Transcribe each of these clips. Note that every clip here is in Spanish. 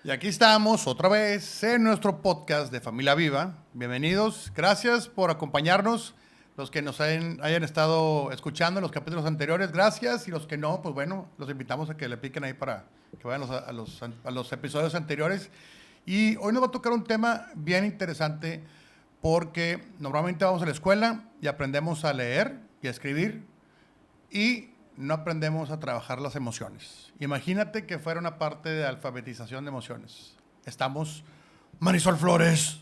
Y aquí estamos otra vez en nuestro podcast de Familia Viva. Bienvenidos, gracias por acompañarnos. Los que nos hayan estado escuchando en los capítulos anteriores, gracias. Y los que no, pues bueno, los invitamos a que le piquen ahí para que vayan a los episodios anteriores. Y hoy nos va a tocar un tema bien interesante porque normalmente vamos a la escuela y aprendemos a leer y a escribir y no aprendemos a trabajar las emociones. Imagínate que fuera una parte de alfabetización de emociones. Estamos Marisol Flores.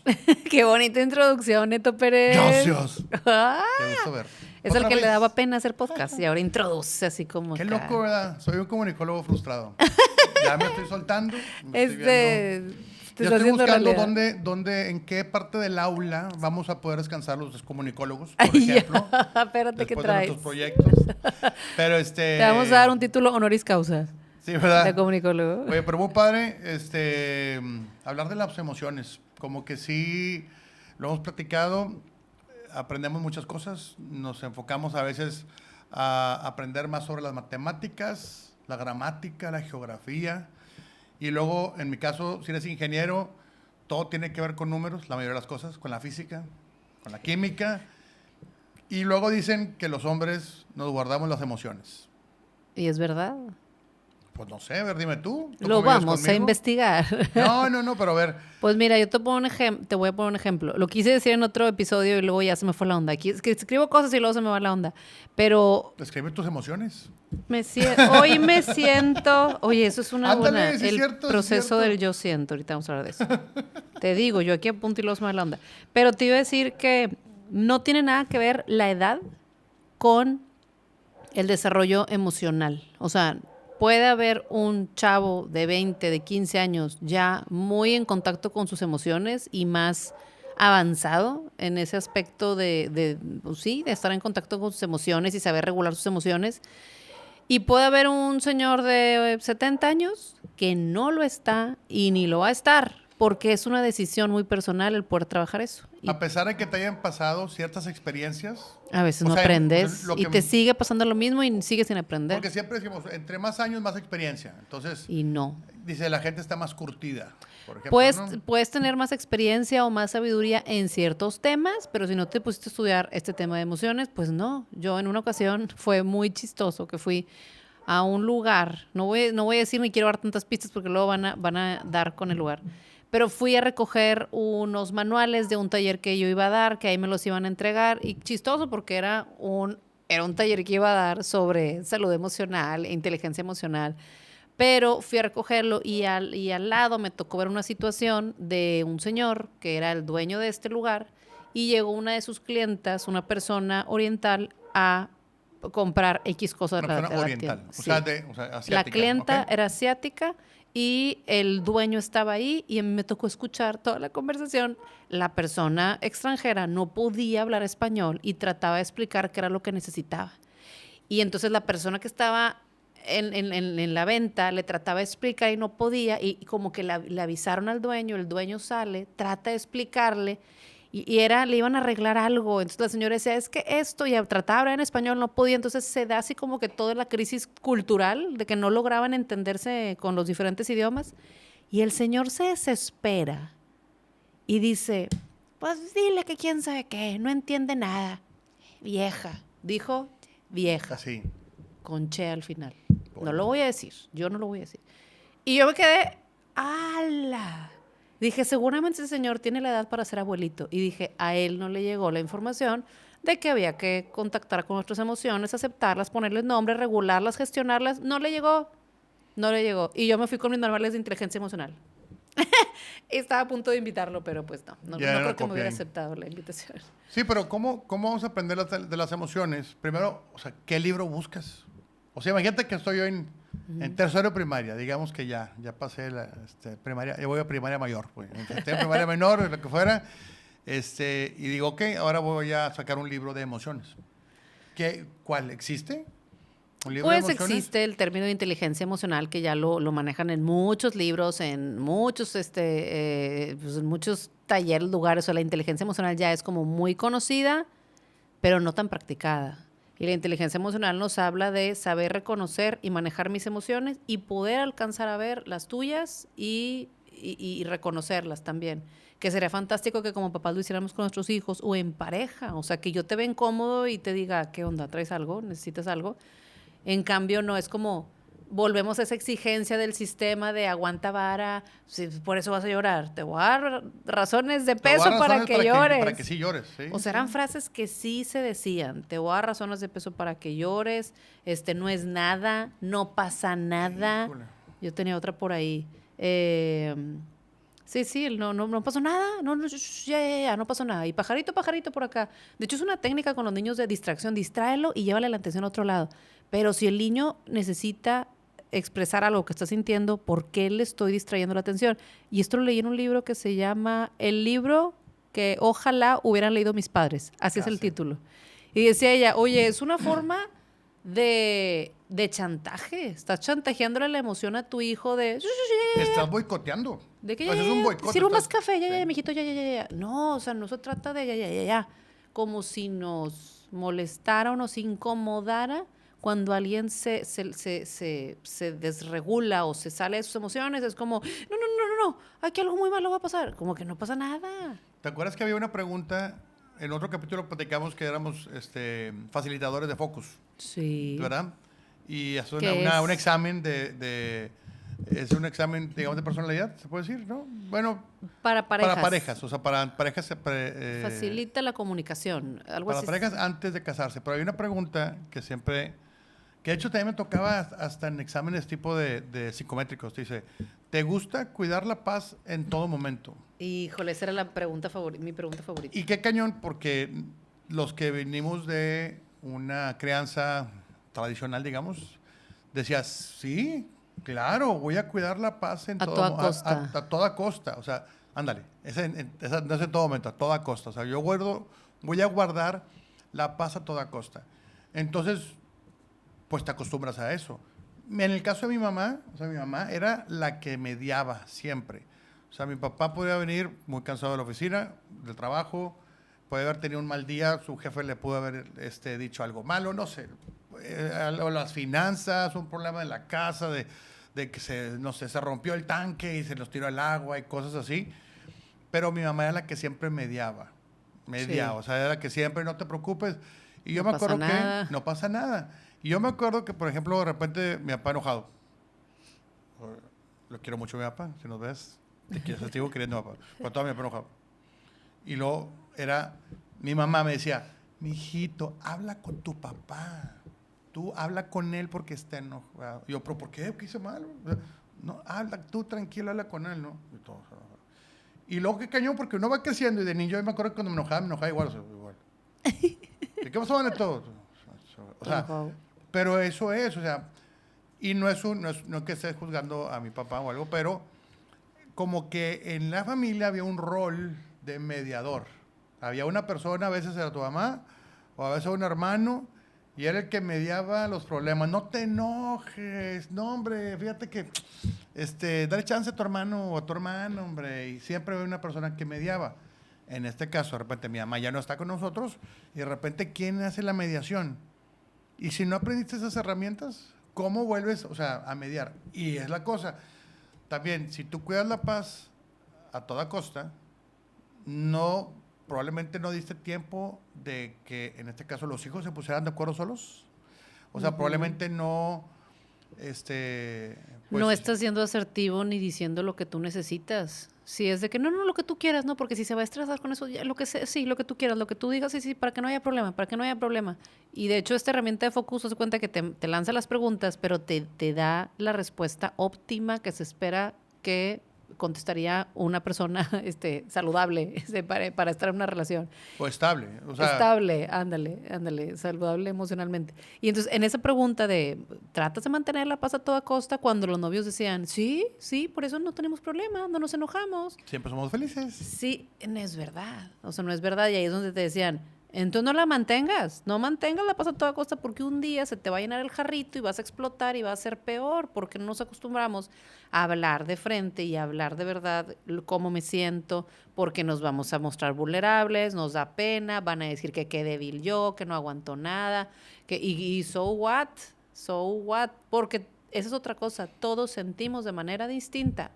Qué bonita introducción, Neto Pérez. Gracias. Ah, Qué gusto ver. es el que le daba pena hacer podcast y ahora introduce así como Qué acá. loco, ¿verdad? Soy un comunicólogo frustrado. Ya me estoy soltando. Me estoy viendo. Te Ya está estoy haciendo buscando realidad. en qué parte del aula vamos a poder descansar los comunicólogos, por Ay, ya. ejemplo. Espérate, ¿qué Después de traes? nuestros proyectos. Pero Te vamos a dar un título honoris causa Sí, ¿verdad? de comunicólogo. Oye, pero muy padre, hablar de las emociones. Como que sí, lo hemos platicado, aprendemos muchas cosas, nos enfocamos a veces a aprender más sobre las matemáticas, la gramática, la geografía. Y luego, en mi caso, si eres ingeniero, todo tiene que ver con números, la mayoría de las cosas, con la física, con la química. Y luego dicen que los hombres nos guardamos las emociones. ¿Y es verdad? Pues no sé, a ver, dime tú. ¿Tú Lo convives vamos a conmigo? investigar. No, pero a ver. Pues mira, yo te voy a poner un ejemplo. Lo quise decir en otro episodio y luego ya se me fue la onda. Aquí es que escribo cosas y luego se me va la onda. Pero Describe tus emociones. hoy me siento... Oye, eso es una Ándale, buena... sí es el cierto, sí es proceso cierto. del yo siento. Ahorita vamos a hablar de eso. Te digo, yo aquí apunto y luego se me va la onda. Pero te iba a decir que no tiene nada que ver la edad con el desarrollo emocional. O sea, puede haber un chavo de 20, de 15 años ya muy en contacto con sus emociones y más avanzado en ese aspecto pues sí, de estar en contacto con sus emociones y saber regular sus emociones. Y puede haber un señor de 70 años que no lo está y ni lo va a estar, porque es una decisión muy personal el poder trabajar eso. Y A pesar de que te hayan pasado ciertas experiencias, a veces o no sea, aprendes lo y que- te sigue pasando lo mismo y sigues sin aprender. porque siempre decimos, entre más años, más experiencia. Entonces, Y no. dice, la gente está más curtida, por ejemplo, Puedes, ¿no? puedes tener más experiencia o más sabiduría en ciertos temas, pero si no te pusiste a estudiar este tema de emociones, pues no. Yo en una ocasión fue muy chistoso que fui a un lugar, no voy a decir ni quiero dar tantas pistas porque luego van a dar con el lugar, pero fui a recoger unos manuales de un taller que yo iba a dar, que ahí me los iban a entregar, y chistoso porque era un taller que iba a dar sobre salud emocional e inteligencia emocional. Pero fui a recogerlo y al lado me tocó ver una situación de un señor que era el dueño de este lugar y llegó una de sus clientas, una persona oriental, a comprar X cosas Una de persona la oriental, tienda. o Sí. sea, asiática. La clienta ¿ok? era asiática y el dueño estaba ahí y a mí me tocó escuchar toda la conversación. La persona extranjera no podía hablar español y trataba de explicar qué era lo que necesitaba. Y entonces la persona que estaba en la venta le trataba de explicar y no podía, y como que le avisaron al dueño, el dueño sale, trata de explicarle, le iban a arreglar algo. Entonces la señora decía, es que esto, y trataba de hablar en español, no podía. Entonces se da así como que toda la crisis cultural de que no lograban entenderse con los diferentes idiomas. Y el señor se desespera y dice, pues dile que quién sabe qué, no entiende nada. Vieja, dijo vieja, Así. con che al final. Bueno. No lo voy a decir, yo no lo voy a decir. Y yo me quedé, ¡ala! Dije, seguramente ese señor tiene la edad para ser abuelito. Y dije, a él no le llegó la información de que había que contactar con nuestras emociones, aceptarlas, ponerles nombre, regularlas, gestionarlas. No le llegó. Y yo me fui con mis manuales de inteligencia emocional. Estaba a punto de invitarlo, pero pues no Ya no creo que me copié. hubiera aceptado la invitación. Sí, pero ¿cómo vamos a aprender de las emociones? Primero, o sea, ¿qué libro buscas? O sea, imagínate que estoy yo en tercero de primaria, digamos que ya pasé la primaria, ya voy a primaria mayor, pues, estoy en primaria menor, lo que fuera, y digo, ok, ahora voy a sacar un libro de emociones. ¿Cuál? ¿Existe? ¿Un libro de Pues emociones? existe el término de inteligencia emocional que ya lo manejan en muchos libros, en muchos, pues en muchos talleres, lugares. O sea, la inteligencia emocional ya es como muy conocida, pero no tan practicada. Y la inteligencia emocional nos habla de saber reconocer y manejar mis emociones y poder alcanzar a ver las tuyas y y reconocerlas también. Que sería fantástico que como papás lo hiciéramos con nuestros hijos o en pareja. O sea, que yo te vea incómodo y te diga, ¿qué onda? ¿Traes algo? ¿Necesitas algo? En cambio, no es como, volvemos a esa exigencia del sistema de aguanta vara, si por eso vas a llorar. Te voy a dar razones de Te voy a peso dar para razones que llores. para que sí llores, sí. O sea, eran frases que sí se decían. Te voy a dar razones de peso para que llores. No es nada, no pasa nada. Híjole. Yo tenía otra por ahí. Sí, no pasó nada, ya, no pasó nada. Y pajarito por acá. De hecho, es una técnica con los niños de distracción. Distráelo y llévale la atención a otro lado. Pero si el niño necesita expresar algo que está sintiendo, ¿por qué le estoy distrayendo la atención? Y esto lo leí en un libro que se llama El libro que ojalá hubieran leído mis padres. Así es el título. Y decía ella, oye, es una forma de chantaje. Estás chantajeándole la emoción a tu hijo de... Estás boicoteando. De que Pues es un boicot. sirvo más café, ya, mijito, ya. No, o sea, no se trata de ya. Como si nos molestara o nos incomodara cuando alguien se desregula o se sale de sus emociones. Es como, no, aquí algo muy malo va a pasar. Como que no pasa nada. ¿Te acuerdas que había una pregunta? En otro capítulo platicamos que éramos facilitadores de focus, Sí. ¿verdad? Y es un examen es un examen, digamos, de personalidad, se puede decir, ¿no? Bueno, para parejas. Para parejas, o sea, para parejas... facilita la comunicación, algo para así. parejas antes de casarse. Pero hay una pregunta que siempre... Que de hecho también me tocaba hasta en exámenes tipo de psicométricos. Te dice, ¿te gusta cuidar la paz en todo momento? Híjole, esa era mi pregunta favorita. Y qué cañón, porque los que venimos de una crianza tradicional, digamos, decías, sí, claro, voy a cuidar la paz a toda costa. A toda costa. O sea, ándale, esa no es en todo momento, a toda costa. O sea, voy a guardar la paz a toda costa. Entonces, pues te acostumbras a eso. En el caso de mi mamá, o sea, mi mamá era la que mediaba siempre. O sea, mi papá podía venir muy cansado de la oficina, del trabajo, puede haber tenido un mal día, su jefe le pudo haber dicho algo malo, no sé. O las finanzas, un problema en la casa, de que se rompió el tanque y se los tiró al agua y cosas así. Pero mi mamá era la que siempre mediaba. Sí. O sea, era la que siempre, no te preocupes. Y yo me acuerdo que no pasa nada. Y yo me acuerdo que, por ejemplo, de repente mi papá enojado. Lo quiero mucho a mi papá, si nos ves. Te sigo queriendo a mi papá. Cuando estaba mi papá enojado. Y luego mi mamá me decía, mijito, habla con tu papá. Tú habla con él porque está enojado. Y yo, ¿pero por qué? ¿Qué hice mal? No, tú tranquilo, habla con él, ¿no? Y luego que cañón, porque uno va creciendo y de niño, yo me acuerdo que cuando me enojaba igual. O sea, igual. ¿De qué pasó, Neto? O sea, pero eso es, o sea, y no es que estés juzgando a mi papá o algo, pero como que en la familia había un rol de mediador. Había una persona, a veces era tu mamá, o a veces un hermano, y era el que mediaba los problemas. No te enojes, no, hombre, fíjate que, dale chance a tu hermano o a tu hermano, hombre, y siempre había una persona que mediaba. En este caso, de repente, mi mamá ya no está con nosotros, y de repente, ¿quién hace la mediación? Y si no aprendiste esas herramientas, ¿cómo vuelves, a mediar? Y es la cosa. También, si tú cuidas la paz a toda costa, probablemente no diste tiempo de que, en este caso, los hijos se pusieran de acuerdo solos. O sea, probablemente no, pues, no estás siendo asertivo ni diciendo lo que tú necesitas. Si es de que no, lo que tú quieras, no, porque si se va a estresar con eso, lo que tú quieras, lo que tú digas, sí, para que no haya problema. Y de hecho, esta herramienta de Focus, se cuenta que te lanza las preguntas, pero te da la respuesta óptima que se espera que contestaría una persona saludable para estar en una relación. O estable. Estable, ándale, saludable emocionalmente. Y entonces, en esa pregunta de, ¿tratas de mantener la paz a toda costa? Cuando los novios decían, sí, por eso no tenemos problema, no nos enojamos. Siempre somos felices. Sí, no es verdad. O sea, no es verdad. Y ahí es donde te decían, entonces no mantengas la paz a toda costa porque un día se te va a llenar el jarrito y vas a explotar y va a ser peor porque no nos acostumbramos a hablar de frente y a hablar de verdad cómo me siento, porque nos vamos a mostrar vulnerables, nos da pena, van a decir que qué débil yo, que no aguanto nada, y so what, porque esa es otra cosa, todos sentimos de manera distinta.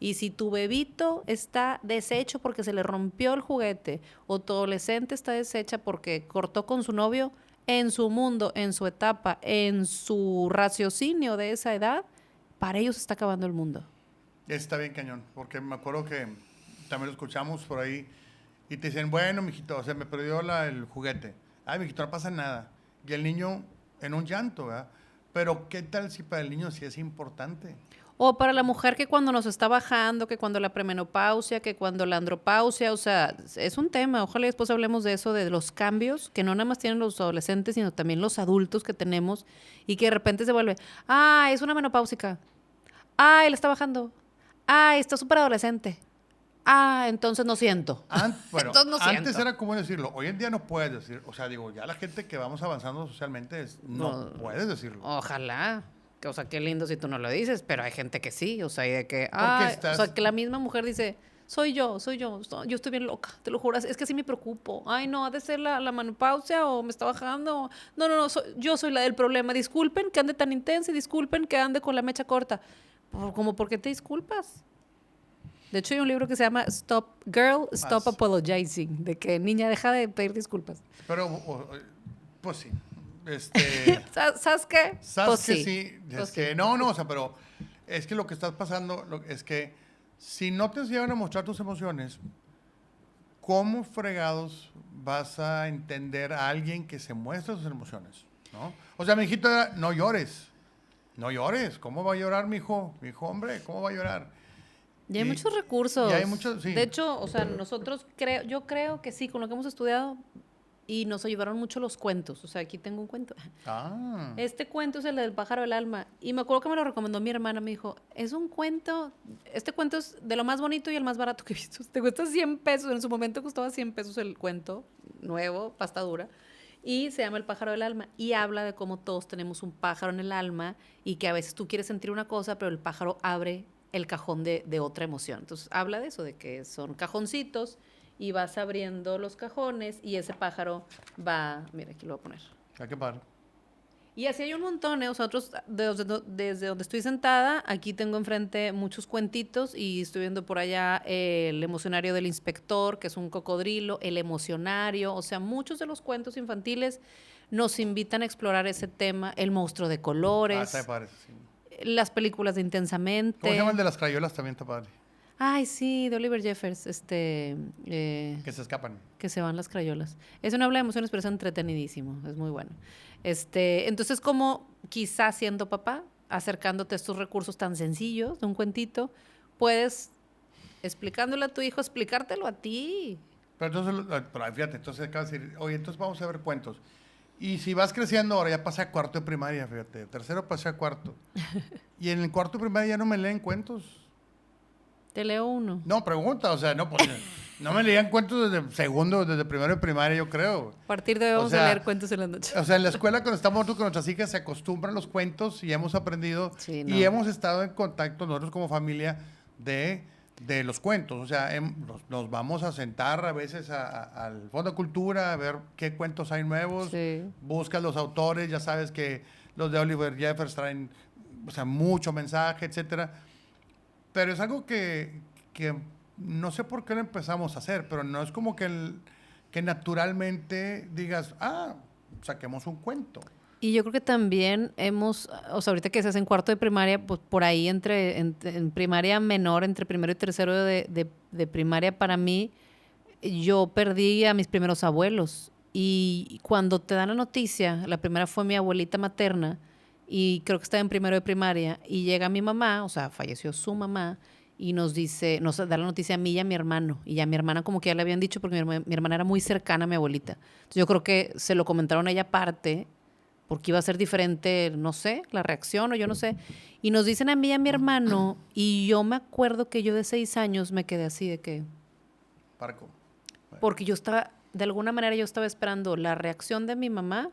Y si tu bebito está deshecho porque se le rompió el juguete o tu adolescente está deshecha porque cortó con su novio, en su mundo, en su etapa, en su raciocinio de esa edad, para ellos está acabando el mundo. Está bien cañón, porque me acuerdo que también lo escuchamos por ahí y te dicen, bueno, mijito, se me perdió el juguete. Ay, mijito, no pasa nada. Y el niño en un llanto, ¿verdad? Pero ¿qué tal si para el niño sí es importante? O para la mujer que cuando nos está bajando, que cuando la premenopausia, que cuando la andropausia, o sea, es un tema. Ojalá después hablemos de eso, de los cambios que no nada más tienen los adolescentes, sino también los adultos que tenemos y que de repente se vuelve, es una menopáusica. Le está bajando. Está súper adolescente. Entonces no siento. Bueno, Entonces no antes siento. era común decirlo, hoy en día no puedes decir, o sea, digo, ya la gente que vamos avanzando socialmente no puedes decirlo. Ojalá. O sea, qué lindo si tú no lo dices, pero hay gente que sí, o sea, y de que, estás- o sea, que la misma mujer dice, soy yo, yo estoy bien loca, te lo juro, es que sí me preocupo. Ay, no, ha de ser la menopausia o me está bajando. No, yo soy la del problema. Disculpen que ande tan intensa y disculpen que ande con la mecha corta. Como, ¿por qué te disculpas? De hecho, hay un libro que se llama Stop Apologizing, de que niña, deja de pedir disculpas. Pero, pues sí. ¿Sabes qué? ¿Sabes Pues que sí. sí? Pues Es que, no, o sea, pero es que lo que estás pasando es que si no te enseñan a mostrar tus emociones, ¿cómo fregados vas a entender a alguien que se muestra sus emociones? ¿No? O sea, mi hijito era, no llores, no llores. ¿Cómo va a llorar mi hijo? Mi hijo, hombre, ¿cómo va a llorar? Y hay muchos recursos. Y hay muchos, sí. De hecho, o sea, yo creo que sí, con lo que hemos estudiado, y nos ayudaron mucho los cuentos. O sea, aquí tengo un cuento. Ah, Este cuento es el del pájaro del alma. Y me acuerdo que me lo recomendó mi hermana. Me dijo, es un cuento, este cuento es de lo más bonito y el más barato que he visto. Te cuesta 100 pesos. En su momento costaba 100 pesos el cuento, nuevo, pasta dura. Y se llama El pájaro del alma. Y habla de cómo todos tenemos un pájaro en el alma y que a veces tú quieres sentir una cosa, pero el pájaro abre el cajón de otra emoción. Entonces habla de eso, de que son cajoncitos y vas abriendo los cajones y ese pájaro va, mira, aquí lo voy a poner. qué padre. Y así hay un montón, ¿eh? O sea, desde donde estoy sentada, aquí tengo enfrente muchos cuentitos y estoy viendo por allá el emocionario del inspector, que es un cocodrilo, el emocionario, o sea, muchos de los cuentos infantiles nos invitan a explorar ese tema, el monstruo de colores, Está padre, sí. las películas de Intensamente. ¿Cómo se llama el de las crayolas? También está padre. Ay, sí, de Oliver Jeffers, Que se escapan. que se van las crayolas. Eso no habla de emociones, pero es entretenidísimo, es muy bueno. Entonces, como quizás siendo papá, acercándote a estos recursos tan sencillos de un cuentito, puedes, explicándole a tu hijo, explicártelo a ti. Pero entonces, pero fíjate, entonces acabas de decir, oye, entonces vamos a ver cuentos. Y si vas creciendo, ahora ya pasé a cuarto de primaria, fíjate, tercero pasé a cuarto. Y en el cuarto de primaria ya no me leen cuentos. Te leo uno. No, pregunta, o sea, no, pues, no me leían cuentos desde segundo, desde primero de primaria, yo creo. A partir de hoy vamos a leer cuentos en la noche. O sea, en la escuela cuando estamos nosotros con nuestras hijas se acostumbran los cuentos y hemos aprendido Sí, y hemos estado en contacto nosotros como familia de los cuentos. O sea, nos vamos a sentar a veces al Fondo de Cultura a ver qué cuentos hay nuevos. Sí. Buscas los autores, ya sabes que los de Oliver Jeffers traen, o sea, mucho mensaje, etcétera. Pero es algo que no sé por qué lo empezamos a hacer, pero no es como que naturalmente digas, saquemos un cuento. Y yo creo que también o sea, ahorita que se hace en cuarto de primaria, pues por ahí en primaria menor, entre primero y tercero de primaria, para mí, yo perdí a mis primeros abuelos. Y cuando te dan la noticia, la primera fue mi abuelita materna, y creo que estaba en primero de primaria, y llega mi mamá, o sea, falleció su mamá, y nos da la noticia a mí y a mi hermano. Y a mi hermana como que ya le habían dicho, porque mi hermana era muy cercana a mi abuelita. Entonces yo creo que se lo comentaron a ella aparte, porque iba a ser diferente, no sé, la reacción o yo no sé. Y nos dicen a mí y a mi hermano, y yo me acuerdo que yo de 6 años me quedé así de que... Parco. Porque yo estaba, de alguna manera yo estaba esperando la reacción de mi mamá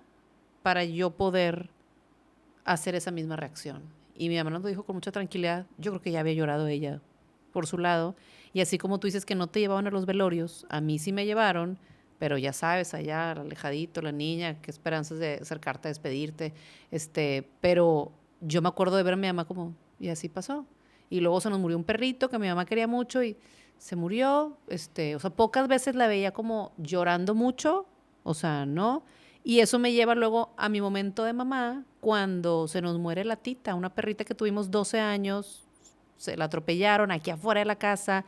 para yo poder hacer esa misma reacción. Y mi mamá nos lo dijo con mucha tranquilidad. Yo creo que ya había llorado ella por su lado. Y así como tú dices que no te llevaban a los velorios, a mí sí me llevaron, pero ya sabes, allá, alejadito, la niña, qué esperanzas de acercarte a despedirte. Pero yo me acuerdo de ver a mi mamá como, y así pasó. Y luego se nos murió un perrito que mi mamá quería mucho y se murió. O sea, pocas veces la veía como llorando mucho, o sea, ¿no? Y eso me lleva luego a mi momento de mamá, cuando se nos muere la Tita, una perrita que tuvimos 12 años, se la atropellaron aquí afuera de la casa.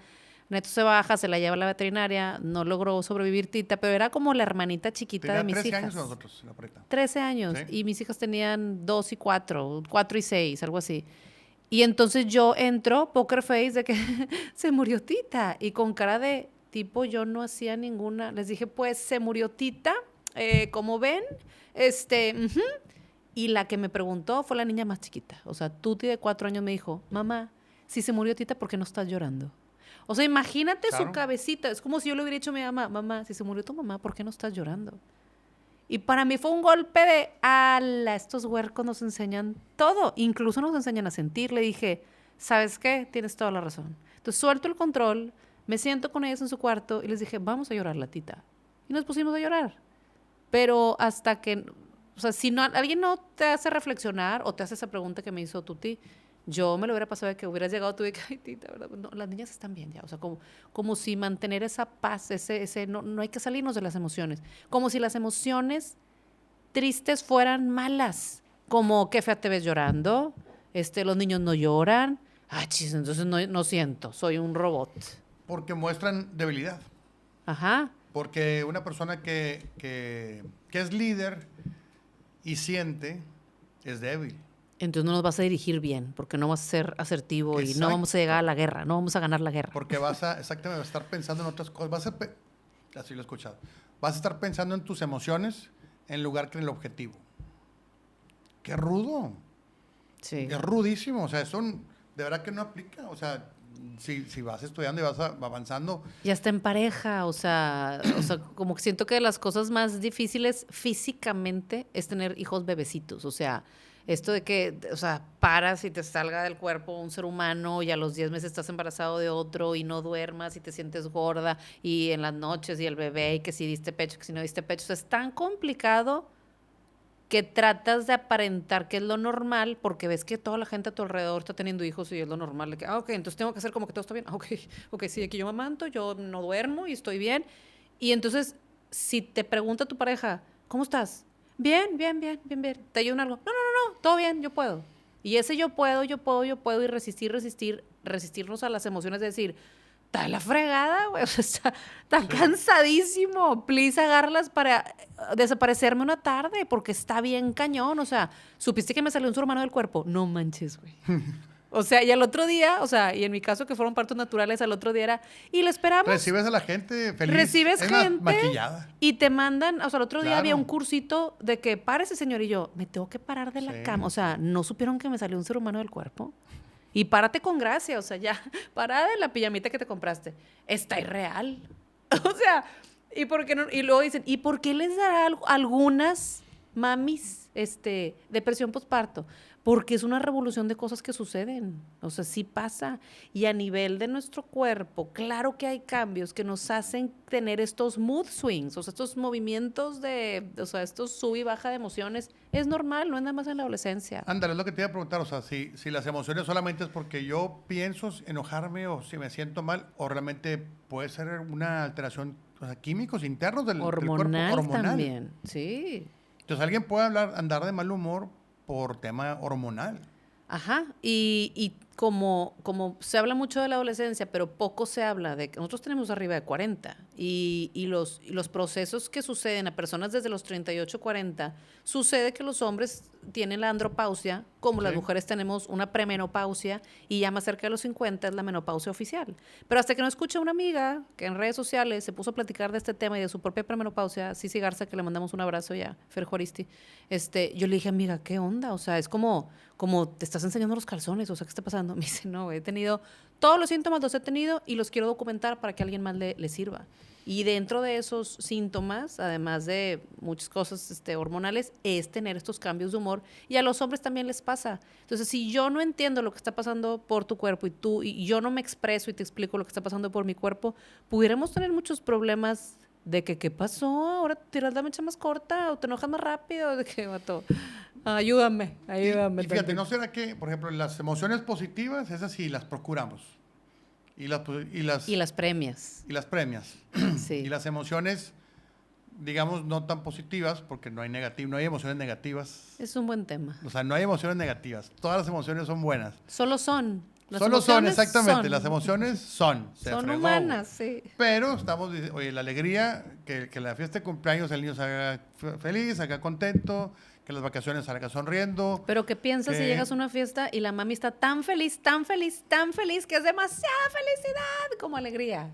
Neto se baja, se la lleva a la veterinaria, no logró sobrevivir Tita, pero era como la hermanita chiquita Tenía de mis 13 hijas. años nosotros, la perrita. 13 años. Sí. Y mis hijas tenían 2 y 4, 4 y 6, algo así. Y entonces yo entro, poker face, de que se murió Tita. Y con cara de tipo, yo no hacía ninguna. Les dije, pues, se murió Tita, como ven. Ujú. Y la que me preguntó fue la niña más chiquita. O sea, Tuti de 4 años me dijo, mamá, si se murió Tita, ¿por qué no estás llorando? O sea, imagínate Claro. su cabecita. Es como si yo le hubiera dicho a mi mamá, mamá, si se murió tu mamá, ¿por qué no estás llorando? Y para mí fue un golpe de, ala, estos huercos nos enseñan todo, incluso nos enseñan a sentir. Le dije, ¿sabes qué? Tienes toda la razón. Entonces suelto el control, me siento con ellas en su cuarto y les dije, vamos a llorar, la Tita. Y nos pusimos a llorar. Pero hasta que, o sea, si no, alguien no te hace reflexionar o te hace esa pregunta que me hizo Tuti, yo me lo hubiera pasado de que hubieras llegado tú y que, ay, Tita, ¿verdad? No, las niñas están bien ya. O sea, como si mantener esa paz, no hay que salirnos de las emociones. Como si las emociones tristes fueran malas. Como, qué fea te ves llorando, los niños no lloran. Ah, chis, entonces no siento, soy un robot. Porque muestran debilidad. Ajá. Porque una persona que es líder y siente es débil. Entonces no nos vas a dirigir bien, porque no vas a ser asertivo y no Exacto. vamos a llegar a la guerra, no vamos a ganar la guerra. Porque exactamente, vas a estar pensando en otras cosas. Así lo he escuchado. Vas a estar pensando en tus emociones en lugar que en el objetivo. ¡Qué rudo! Sí. Es rudísimo. O sea, eso de verdad que no aplica. O sea, si vas estudiando y vas avanzando. Ya está en pareja, o sea, como que siento que de las cosas más difíciles físicamente es tener hijos bebecitos, o sea, esto de que, o sea, paras y te salga del cuerpo un ser humano y a los 10 meses estás embarazado de otro y no duermas y te sientes gorda y en las noches y el bebé y que si diste pecho, que si no diste pecho, o sea, es tan complicado que tratas de aparentar que es lo normal porque ves que toda la gente a tu alrededor está teniendo hijos y es lo normal. De que, ok, entonces tengo que hacer como que todo está bien. Ok, sí, aquí yo me amanto, yo no duermo y estoy bien. Y entonces, si te pregunta tu pareja, ¿cómo estás? Bien. ¿Te ayuda en algo? No, todo bien, yo puedo. Y ese yo puedo y resistirnos a las emociones de decir, está la fregada, güey, o sea, está cansadísimo. Please, agárralas para desaparecerme una tarde, porque está bien cañón. O sea, ¿supiste que me salió un ser humano del cuerpo? No manches, güey. O sea, y al otro día, o sea, y en mi caso que fueron partos naturales, al otro día era, y le esperamos. Recibes a la gente feliz. Recibes gente maquillada. y te mandan, o sea, el otro día Claro. había un cursito de que párese, señor, y yo, me tengo que parar de la Sí. cama. O sea, ¿no supieron que me salió un ser humano del cuerpo? Y párate con gracia, o sea, ya, parada de la pijamita que te compraste. Está irreal. O sea, ¿y por qué no? Y luego dicen, ¿y por qué les dará algunas mamis depresión postparto? Porque es una revolución de cosas que suceden. O sea, sí pasa. Y a nivel de nuestro cuerpo, claro que hay cambios que nos hacen tener estos mood swings, o sea, estos movimientos o sea, estos sub y baja de emociones. Es normal, no es nada más en la adolescencia. Ándale, es lo que te iba a preguntar. O sea, si las emociones solamente es porque yo pienso enojarme o si me siento mal, o realmente puede ser una alteración, o sea, químicos internos del cuerpo. Hormonal También, sí. Entonces alguien puede andar de mal humor por tema hormonal. Ajá, y como se habla mucho de la adolescencia, pero poco se habla de que nosotros tenemos arriba de 40 y los procesos que suceden a personas desde los 38, 40, sucede que los hombres tienen la andropausia, como las mujeres tenemos una premenopausia y ya más cerca de los 50 es la menopausia oficial. Pero hasta que no escuché a una amiga que en redes sociales se puso a platicar de este tema y de su propia premenopausia, Cici Garza, que le mandamos un abrazo ya, Fer Juaristi, yo le dije, amiga, ¿qué onda? O sea, es como te estás enseñando los calzones, o sea, ¿qué está pasando? Me dice, no, he tenido, todos los síntomas los he tenido y los quiero documentar para que a alguien más le sirva. Y dentro de esos síntomas, además de muchas cosas hormonales, es tener estos cambios de humor y a los hombres también les pasa. Entonces, si yo no entiendo lo que está pasando por tu cuerpo y yo no me expreso y te explico lo que está pasando por mi cuerpo, pudiéramos tener muchos problemas de que, ¿qué pasó? Ahora tiras la mecha más corta o te enojas más rápido, de que, vato. Ayúdame, Y ayúdame. fíjate, tantito. ¿no será que, por ejemplo, las emociones positivas, esas sí las procuramos y Y las premias. y las premias? Y Sí. las emociones, digamos, no tan positivas, porque no hay emociones negativas. Es un buen tema. O sea, no hay emociones negativas. Todas las emociones son buenas. Solo son. Las Solo son, emociones exactamente. son. Las emociones son. Se Son fregó, humanas, sí. pero estamos diciendo, oye, la alegría, que la fiesta de cumpleaños el niño salga feliz, salga contento, que las vacaciones salga sonriendo. Pero ¿qué piensas si que, llegas a una fiesta y la mami está tan feliz, tan feliz, tan feliz, que es demasiada felicidad como alegría?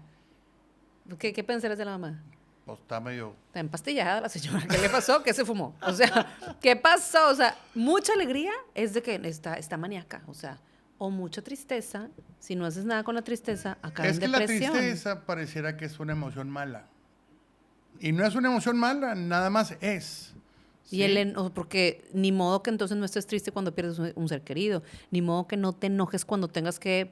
¿Qué pensarías de la mamá? pues está medio... Está empastillada la señora. ¿Qué le pasó? ¿Qué se fumó? O sea, ¿qué pasó? O sea, mucha alegría es de que está maníaca. O sea, o mucha tristeza. Si no haces nada con la tristeza, acaba Es en que la depresión. tristeza pareciera que es una emoción mala. Y no es una emoción mala, nada más es. Y ¿sí? porque ni modo que entonces no estés triste cuando pierdes un ser querido, ni modo que no te enojes cuando tengas que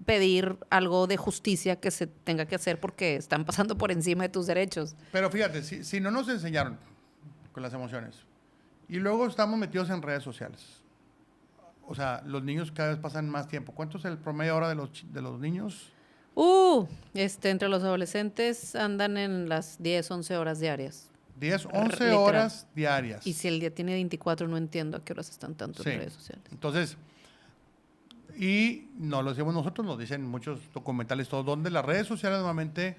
pedir algo de justicia que se tenga que hacer porque están pasando por encima de tus derechos. Pero fíjate, si no nos enseñaron con las emociones y luego estamos metidos en redes sociales. O sea, los niños cada vez pasan más tiempo. ¿Cuánto es el promedio ahora de los niños? Entre los adolescentes andan en las 10, 11 horas diarias. 10, 11 Literal. horas diarias. Y si el día tiene 24, no entiendo a qué horas están tanto Sí. en redes sociales. Entonces, y no lo decimos nosotros, nos dicen muchos documentales, todo, donde las redes sociales normalmente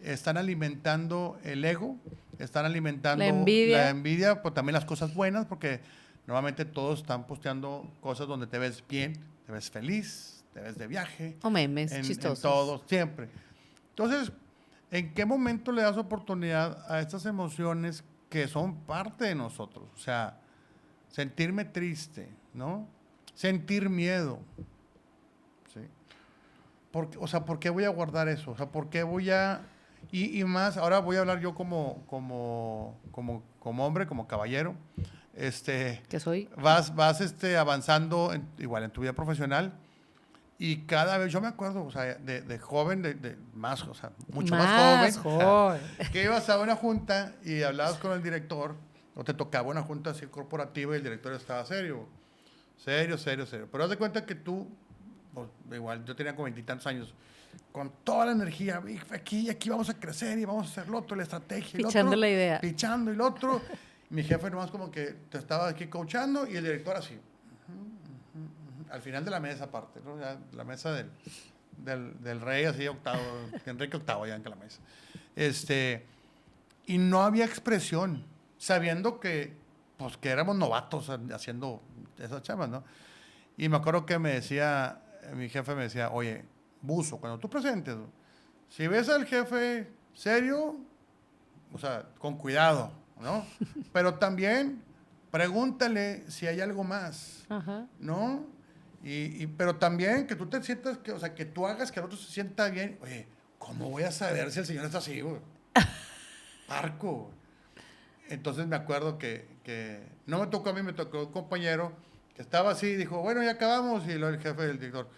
están alimentando el ego, están alimentando la envidia, pero también las cosas buenas, porque normalmente todos están posteando cosas donde te ves bien, te ves feliz, te ves de viaje. O memes en chistosos. todos, siempre. Entonces, ¿en qué momento le das oportunidad a estas emociones que son parte de nosotros? O sea, sentirme triste, ¿no? Sentir miedo. ¿Sí? O sea, ¿por qué voy a guardar eso? O sea, ¿por qué voy a... Y más, ahora voy a hablar yo como hombre, como caballero. ¿Qué soy? Vas avanzando, igual en tu vida profesional, y cada vez, yo me acuerdo, o sea, de joven, más, o sea, mucho más joven, o sea, que ibas a una junta y hablabas con el director, o te tocaba una junta así corporativa y el director estaba serio. Serio. Pero haz de cuenta que tú, pues, igual, yo tenía como 20 y tantos años, con toda la energía, aquí vamos a crecer y vamos a hacer lo otro, la estrategia. Pichando la idea. Pichando y lo otro. Mi jefe nomás como que te estaba aquí coachando y el director así. Al final de la mesa aparte, ¿no? Ya, la mesa del rey así octavo, Enrique octavo ya en la mesa. Y no había expresión, sabiendo que, pues, que éramos novatos haciendo esas chamas, ¿no? Y me acuerdo que mi jefe me decía, oye, buzo, cuando tú presentes, si ves al jefe serio, o sea, con cuidado, ¿no? Pero también pregúntale si hay algo más, Ajá. ¿no? Pero también que tú te sientas, o sea, que tú hagas que el otro se sienta bien. Oye, ¿cómo voy a saber si el señor está así, güey? Parco. Entonces me acuerdo que no me tocó a mí, me tocó un compañero que estaba así y dijo, bueno, ya acabamos. Y luego el jefe del director,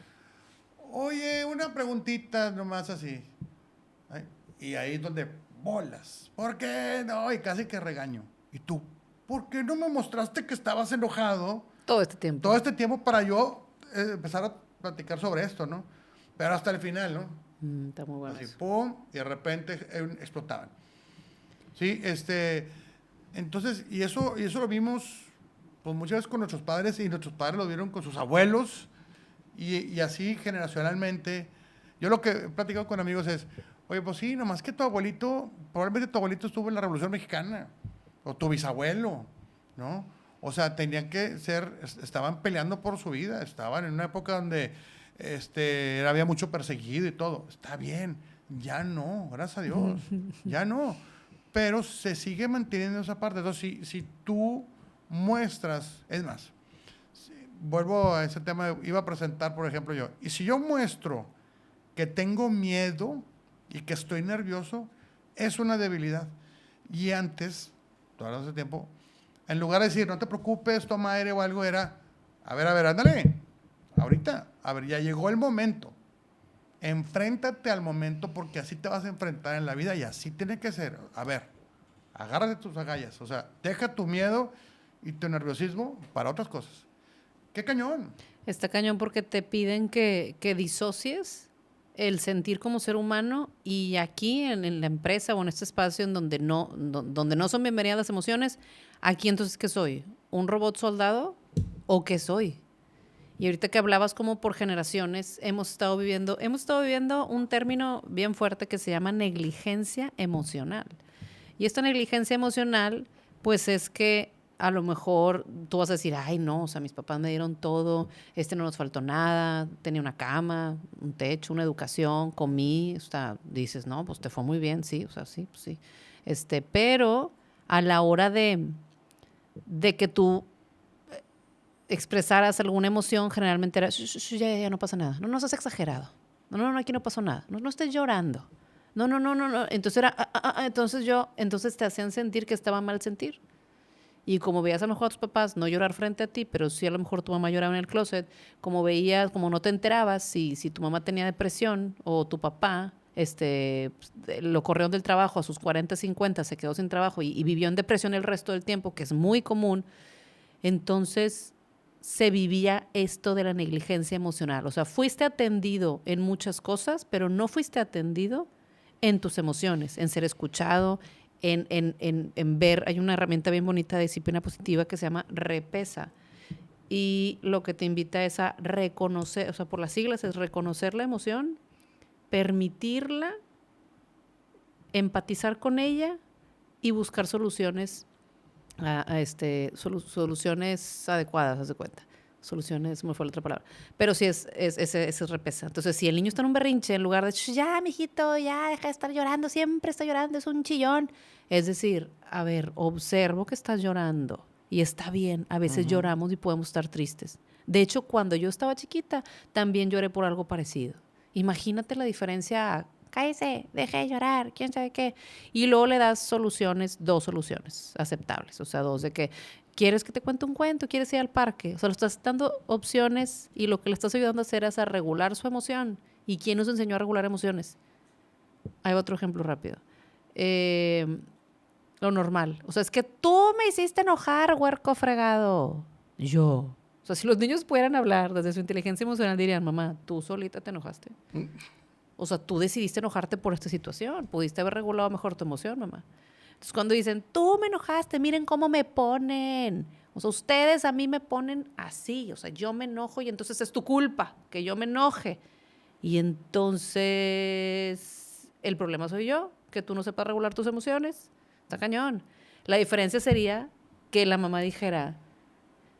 oye, una preguntita nomás así. Ay, y ahí es donde bolas. ¿Por qué no? Y casi que regaño. ¿Y tú? ¿Por qué no me mostraste que estabas enojado Todo este tiempo. todo este tiempo para yo empezar a platicar sobre esto, ¿no? Pero hasta el final, ¿no? Está muy bueno Así, eso. pum, y de repente explotaban. Sí, entonces, y eso lo vimos, pues, muchas veces con nuestros padres, y nuestros padres lo vieron con sus abuelos, y así generacionalmente. Yo lo que he platicado con amigos es, oye, pues sí, nomás que tu abuelito, probablemente tu abuelito estuvo en la Revolución Mexicana, o tu bisabuelo, ¿no? O sea, estaban peleando por su vida, estaban en una época donde había mucho perseguido y todo. Está bien, ya no, gracias a Dios, ya no. Pero se sigue manteniendo esa parte. Entonces, si tú muestras, es más, vuelvo a ese tema, iba a presentar, por ejemplo, yo, y si yo muestro que tengo miedo y que estoy nervioso, es una debilidad. Y antes, todo ese tiempo, en lugar de decir, no te preocupes, toma aire o algo, era, a ver, ándale, ahorita, a ver, ya llegó el momento. Enfréntate al momento porque así te vas a enfrentar en la vida y así tiene que ser. A ver, agárrate tus agallas, o sea, deja tu miedo y tu nerviosismo para otras cosas. ¡Qué cañón! Está cañón porque te piden que disocies el sentir como ser humano y aquí en la empresa o en este espacio en donde donde no son bienvenidas las emociones, aquí entonces ¿qué soy? ¿Un robot soldado o qué soy? Y ahorita que hablabas como por generaciones, hemos estado viviendo un término bien fuerte que se llama negligencia emocional. Y esta negligencia emocional, pues es que a lo mejor tú vas a decir, ay, no, o sea, mis papás me dieron todo, no nos faltó nada, tenía una cama, un techo, una educación, comí, o sea, dices, no, pues te fue muy bien, sí, o sea, sí, pues sí. Pero a la hora de que tú expresaras alguna emoción, generalmente era, ya no pasa nada, no seas exagerado, no, aquí no pasó nada, no estés llorando, no, entonces era, entonces te hacían sentir que estaba mal sentir. Y como veías a lo mejor a tus papás no llorar frente a ti, pero sí a lo mejor tu mamá lloraba en el closet, como veías, como no te enterabas si tu mamá tenía depresión o tu papá lo corrieron del trabajo a sus 40, 50, se quedó sin trabajo y vivió en depresión el resto del tiempo, que es muy común, entonces se vivía esto de la negligencia emocional. O sea, fuiste atendido en muchas cosas, pero no fuiste atendido en tus emociones, en ser escuchado, en ver. Hay una herramienta bien bonita de disciplina positiva que se llama Repesa. Y lo que te invita es a reconocer, o sea, por las siglas es reconocer la emoción, permitirla, empatizar con ella y buscar soluciones soluciones adecuadas, haz de cuenta. Soluciones, me fue la otra palabra. Pero sí es repesa. Entonces, si el niño está en un berrinche, en lugar de, ya, mijito, ya, deja de estar llorando, siempre está llorando, es un chillón. Es decir, a ver, observo que estás llorando y está bien. A veces lloramos y podemos estar tristes. De hecho, cuando yo estaba chiquita, también lloré por algo parecido. Imagínate la diferencia. Cállese, deje de llorar, quién sabe qué. Y luego le das dos soluciones aceptables. O sea, dos de que, ¿quieres que te cuente un cuento? ¿Quieres ir al parque? O sea, le estás dando opciones y lo que le estás ayudando a hacer es a regular su emoción. ¿Y quién nos enseñó a regular emociones? Hay otro ejemplo rápido. Lo normal. O sea, es que tú me hiciste enojar, huerco fregado. Yo. O sea, si los niños pudieran hablar desde su inteligencia emocional, dirían, mamá, tú solita te enojaste. O sea, tú decidiste enojarte por esta situación. Pudiste haber regulado mejor tu emoción, mamá. Entonces, cuando dicen, tú me enojaste, miren cómo me ponen. O sea, ustedes a mí me ponen así. O sea, yo me enojo y entonces es tu culpa que yo me enoje. Y entonces, el problema soy yo, que tú no sepas regular tus emociones. Está cañón. La diferencia sería que la mamá dijera,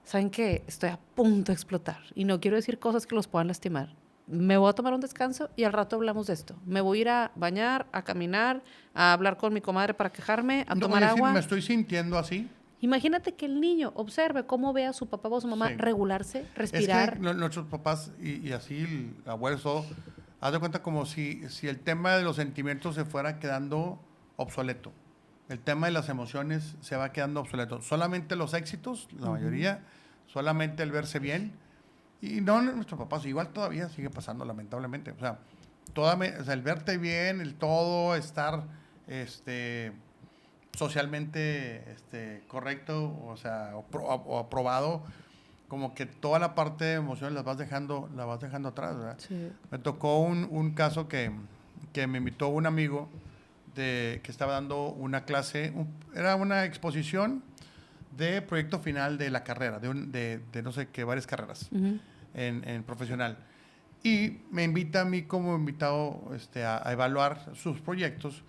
¿saben qué? Estoy a punto de explotar y no quiero decir cosas que los puedan lastimar. Me voy a tomar un descanso y al rato hablamos de esto. Me voy a ir a bañar, a caminar, a hablar con mi comadre para quejarme, a tomar agua. Me estoy sintiendo así. Imagínate que el niño observe cómo ve a su papá o su mamá regularse, respirar. Es que nuestros papás y así el abuelo, todo, haz de cuenta como si el tema de los sentimientos se fuera quedando obsoleto. El tema de las emociones se va quedando obsoleto. Solamente los éxitos, la mayoría, solamente el verse bien. Y no, nuestros papás igual todavía sigue pasando, lamentablemente. O sea, el verte bien, el todo, estar socialmente correcto, o sea, o aprobado, como que toda la parte de emociones la vas dejando atrás, ¿verdad? Sí. Me tocó un caso que me invitó un amigo que estaba dando una clase, era una exposición de proyecto final de la carrera, de no sé qué, varias carreras en profesional. Y me invita a mí como invitado a evaluar sus proyectos.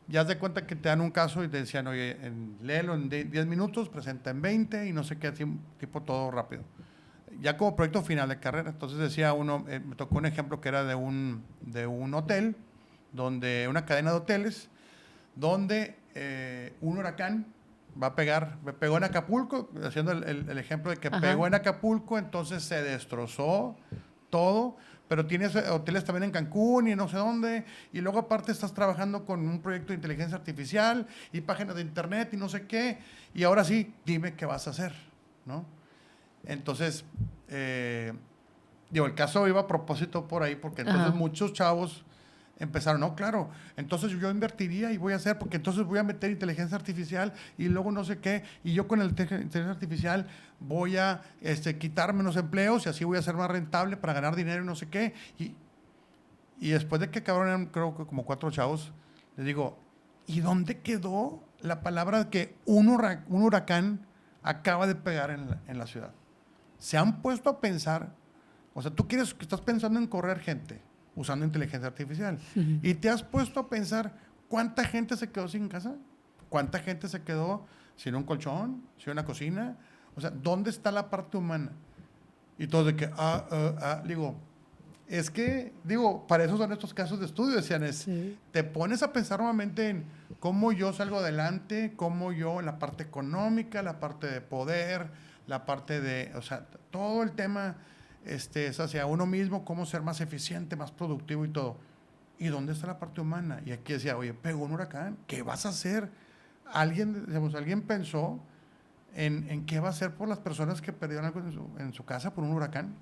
Ya haz de cuenta que te dan un caso y te decían, oye, léelo en 10 minutos, presenta en 20 y no sé qué, tipo todo rápido. Ya como proyecto final de carrera. Entonces decía uno, me tocó un ejemplo que era de un hotel, una cadena de hoteles, donde un huracán pegó en Acapulco, haciendo el ejemplo de que pegó en Acapulco, entonces se destrozó todo, pero tienes hoteles también en Cancún y no sé dónde, y luego aparte estás trabajando con un proyecto de inteligencia artificial y páginas de internet y no sé qué, y ahora sí, dime qué vas a hacer, ¿no? Entonces, el caso iba a propósito por ahí, porque entonces muchos chavos empezaron, no, claro, entonces yo invertiría y voy a hacer, porque entonces voy a meter inteligencia artificial y luego no sé qué, y yo con la inteligencia artificial voy a quitar menos empleos y así voy a ser más rentable para ganar dinero y no sé qué. Y después de que acabaron, creo que como 4 chavos, les digo, ¿y dónde quedó la palabra que un huracán acaba de pegar en la ciudad? Se han puesto a pensar, o sea, tú estás pensando en correr gente usando inteligencia artificial, y te has puesto a pensar cuánta gente se quedó sin casa, cuánta gente se quedó sin un colchón, sin una cocina, o sea, ¿dónde está la parte humana? Y todo de que, digo, es que, para eso son estos casos de estudio, decían, Sí. te pones a pensar nuevamente en cómo yo salgo adelante, cómo yo, la parte económica, la parte de poder, la parte de, o sea, todo el tema es hacia uno mismo, cómo ser más eficiente, más productivo y todo. ¿Y dónde está la parte humana? Y aquí decía, oye, pegó un huracán, ¿qué vas a hacer? Alguien pensó en qué va a hacer por las personas que perdieron algo en su casa por un huracán.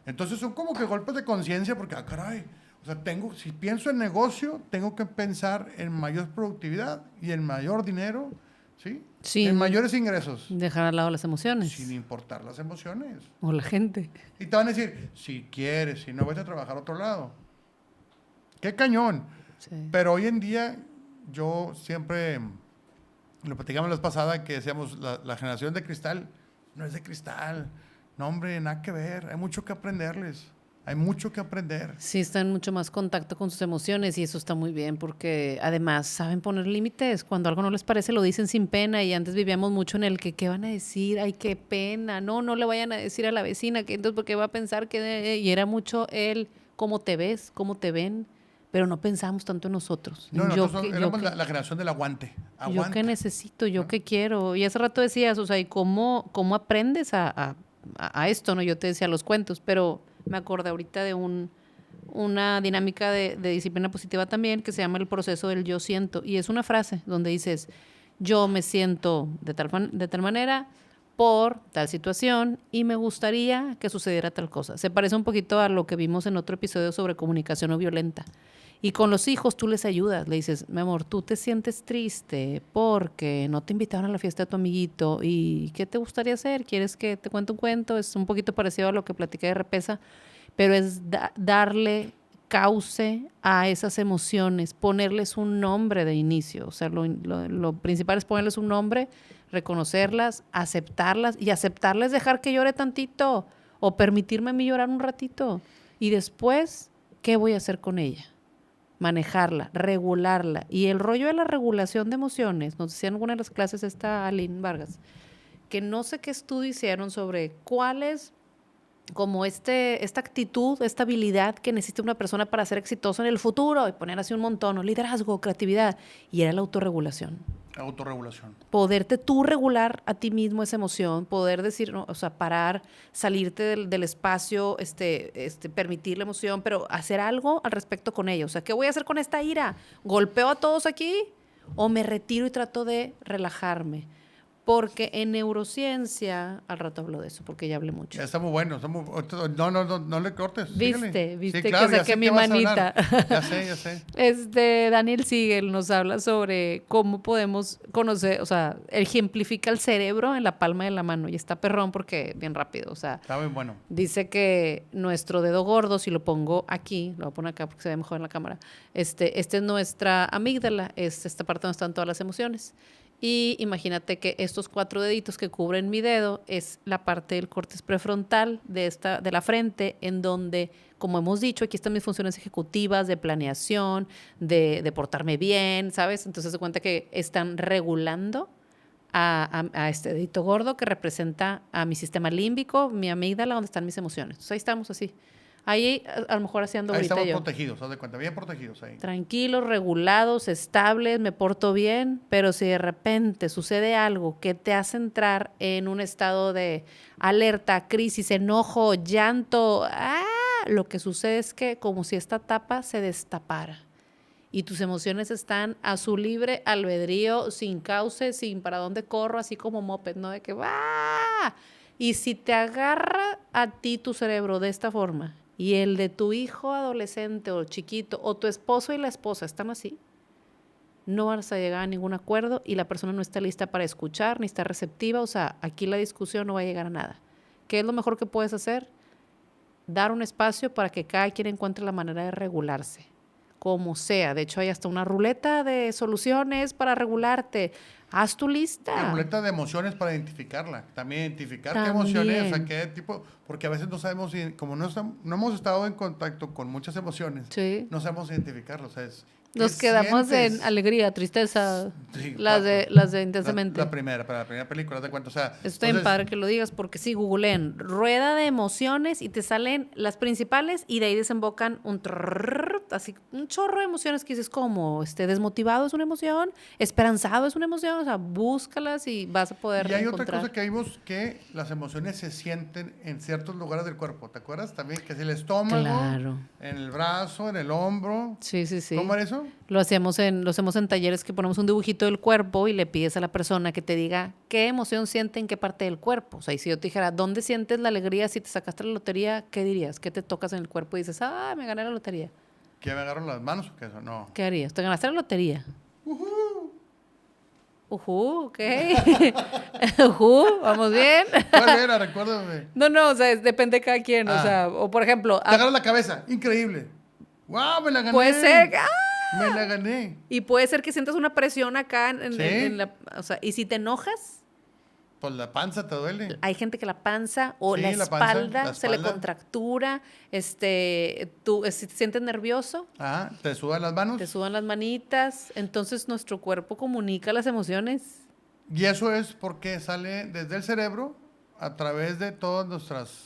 Entonces son como que golpes de conciencia porque, caray, o sea, si pienso en negocio, tengo que pensar en mayor productividad y en mayor dinero, ¿sí? En mayores ingresos. Dejar al lado las emociones. Sin importar las emociones. O la gente. Y te van a decir, si quieres, si no, vete a trabajar a otro lado. ¡Qué cañón! Sí. Pero hoy en día, yo siempre, lo platicamos la vez pasada, que decíamos, la generación de cristal no es de cristal. No, hombre, nada que ver. Hay mucho que aprenderles. Hay mucho que aprender. Sí, están en mucho más contacto con sus emociones y eso está muy bien porque además saben poner límites. Cuando algo no les parece lo dicen sin pena y antes vivíamos mucho en el que ¿qué van a decir? Ay, qué pena. No le vayan a decir a la vecina que entonces porque va a pensar que... Y era mucho el cómo te ves, cómo te ven, pero no pensamos tanto en nosotros. No, nosotros éramos la generación del aguante. Yo qué necesito, yo qué quiero. Y hace rato decías, o sea, ¿y cómo aprendes a esto? ¿No? Yo te decía los cuentos, pero me acordé ahorita de una dinámica de disciplina positiva también que se llama el proceso del yo siento. Y es una frase donde dices, yo me siento de tal manera por tal situación y me gustaría que sucediera tal cosa. Se parece un poquito a lo que vimos en otro episodio sobre comunicación no violenta. Y con los hijos tú les ayudas, le dices, mi amor, tú te sientes triste porque no te invitaron a la fiesta de tu amiguito y ¿qué te gustaría hacer? ¿Quieres que te cuente un cuento? Es un poquito parecido a lo que platiqué de Repesa, pero es darle cauce a esas emociones, ponerles un nombre de inicio. O sea, lo principal es ponerles un nombre, reconocerlas, aceptarlas y aceptarles dejar que llore tantito o permitirme a mí llorar un ratito. Y después, ¿qué voy a hacer con ella? Manejarla, regularla. Y el rollo de la regulación de emociones, nos decía en alguna de las clases esta Aline Vargas, que no sé qué estudio hicieron sobre cuál es como esta actitud, esta habilidad que necesita una persona para ser exitosa en el futuro y poner así un montón, ¿no? Liderazgo, creatividad, y era la autorregulación. Autorregulación. Poderte tú regular a ti mismo esa emoción, poder decir, ¿no? O sea, parar, salirte del espacio, permitir la emoción, pero hacer algo al respecto con ella. O sea, ¿qué voy a hacer con esta ira? ¿Golpeo a todos aquí? ¿O me retiro y trato de relajarme? Porque en neurociencia, al rato hablo de eso, porque ya hablé mucho. Ya está muy bueno. No le cortes. Viste Sí, claro, que saqué mi manita. Ya sé. Daniel Siegel nos habla sobre cómo podemos conocer, o sea, ejemplifica el cerebro en la palma de la mano y está perrón porque bien rápido, o sea. Está muy bueno. Dice nuestro dedo gordo, si lo pongo aquí, lo voy a poner acá porque se ve mejor en la cámara, es nuestra amígdala, es esta parte donde están todas las emociones. Y imagínate que estos 4 deditos que cubren mi dedo es la parte del córtex prefrontal de la frente, en donde, como hemos dicho, aquí están mis funciones ejecutivas, de planeación, de portarme bien, ¿sabes? Entonces se cuenta que están regulando a este dedito gordo que representa a mi sistema límbico, mi amígdala, donde están mis emociones. Entonces ahí estamos así. Ahí a lo mejor haciendo ahí ahorita yo. Ahí estamos protegidos, haz de cuenta, bien protegidos ahí. Tranquilos, regulados, estables, me porto bien, pero si de repente sucede algo que te hace entrar en un estado de alerta, crisis, enojo, llanto, lo que sucede es que como si esta tapa se destapara y tus emociones están a su libre albedrío, sin cauce, sin para dónde corro, así como moped, ¿no? De que va. Y si te agarra a ti tu cerebro de esta forma y el de tu hijo adolescente o chiquito o tu esposo y la esposa están así, no vas a llegar a ningún acuerdo y la persona no está lista para escuchar ni está receptiva. O sea, aquí la discusión no va a llegar a nada. ¿Qué es lo mejor que puedes hacer? Dar un espacio para que cada quien encuentre la manera de regularse, como sea. De hecho, hay hasta una ruleta de soluciones para regularte. Haz tu La lista. ruleta de emociones para identificarla. También identificar qué También. emociones, o sea, qué tipo, porque a veces no sabemos, como no hemos estado en contacto con muchas emociones, Sí. no sabemos identificarlas. O sea, Nos ¿qué quedamos sientes? en alegría, tristeza, Sí, las de La intensamente. primera, para la primera película, haz de cuenta. O sea, Está bien entonces, padre que lo digas porque sí, googleen rueda de emociones y te salen las principales y de ahí desembocan un trrrr, así un chorro de emociones que dices como desmotivado es una emoción, esperanzado es una emoción, o sea, búscalas y vas a poder y hay otra encontrar. cosa que vimos, que las emociones se sienten en ciertos lugares del cuerpo. ¿Te acuerdas? También que es el estómago, Claro. en el brazo, en el hombro. Sí, sí, sí. ¿Cómo era eso? Lo hacemos en talleres que ponemos un dibujito del cuerpo y le pides a la persona que te diga qué emoción siente en qué parte del cuerpo. O sea, y si yo te dijera, ¿dónde sientes la alegría si te sacaste la lotería? ¿Qué dirías? ¿Qué te tocas en el cuerpo y dices, ah, me gané la lotería? ¿Que me agarro las manos o qué eso? No. ¿Qué harías? ¿Te ganaste la lotería? Ok. Vamos bien. ¿Cuál era? Recuérdame. No, o sea, depende de cada quien. O Ah. sea, o por ejemplo, Te agarras la cabeza. Increíble. ¡Wow! Me la gané. puede ser, Me la gané. y puede ser que sientas una presión acá Sí. en la, o sea, y si te enojas, Pues la panza te duele. hay gente que la panza o Sí, la la panza, espalda la se le espalda. contractura, tú si te sientes nervioso, Ajá. Te sudan las manos. te sudan las manitas, entonces nuestro cuerpo comunica las emociones. Y eso es porque sale desde el cerebro a través de todas nuestras...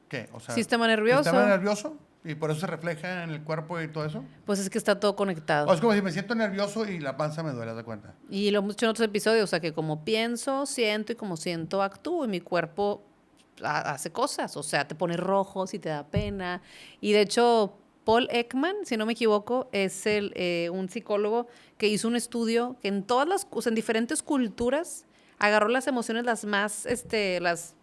¿Qué? O sea, Sistema nervioso. Sistema nervioso. Y por eso se refleja en el cuerpo y todo eso. Pues es que está todo conectado. O es como si me siento nervioso y la panza me duele, ¿haz de cuenta? Y lo hemos dicho en otros episodios, o sea, que como pienso, siento y como siento, actúo y mi cuerpo hace cosas, o sea, te pone rojo si te da pena. Y de hecho, Paul Ekman, si no me equivoco, es un psicólogo que hizo un estudio que en o sea, en diferentes culturas agarró las emociones las más,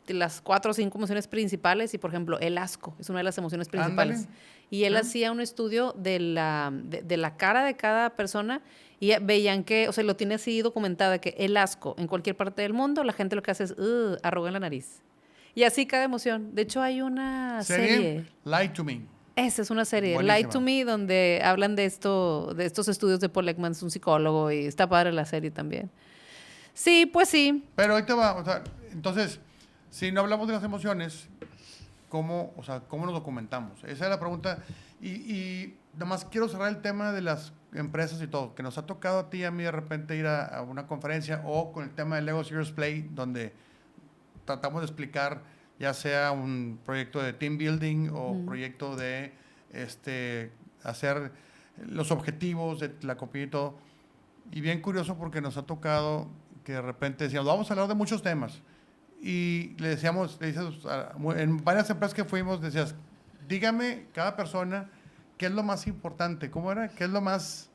las 4 o 5 emociones principales y, por ejemplo, el asco es una de las emociones principales. Ándale. Y él Sí. hacía un estudio de la cara de cada persona y veían que, o sea, lo tiene así documentado, de que el asco en cualquier parte del mundo, la gente lo que hace es arruga en la nariz. Y así cada emoción. De hecho, hay una serie. Lie to Me. Esa es una serie, Buenísima. Lie to Me, donde hablan de estos estudios de Paul Ekman, es un psicólogo y está padre la serie también. Sí, pues sí. Pero ahí te va, o sea, entonces, si no hablamos de las emociones, ¿cómo nos documentamos? Esa es la pregunta. Y nada más quiero cerrar el tema de las empresas y todo, que nos ha tocado a ti y a mí de repente ir a una conferencia o con el tema de Lego Serious Play, donde tratamos de explicar ya sea un proyecto de team building o proyecto de hacer los objetivos de la compañía y todo. Y bien curioso porque nos ha tocado que de repente decíamos, vamos a hablar de muchos temas. Y le dices, en varias empresas que fuimos, decías, dígame cada persona qué es lo más importante. ¿Cómo era? ¿Qué es lo más...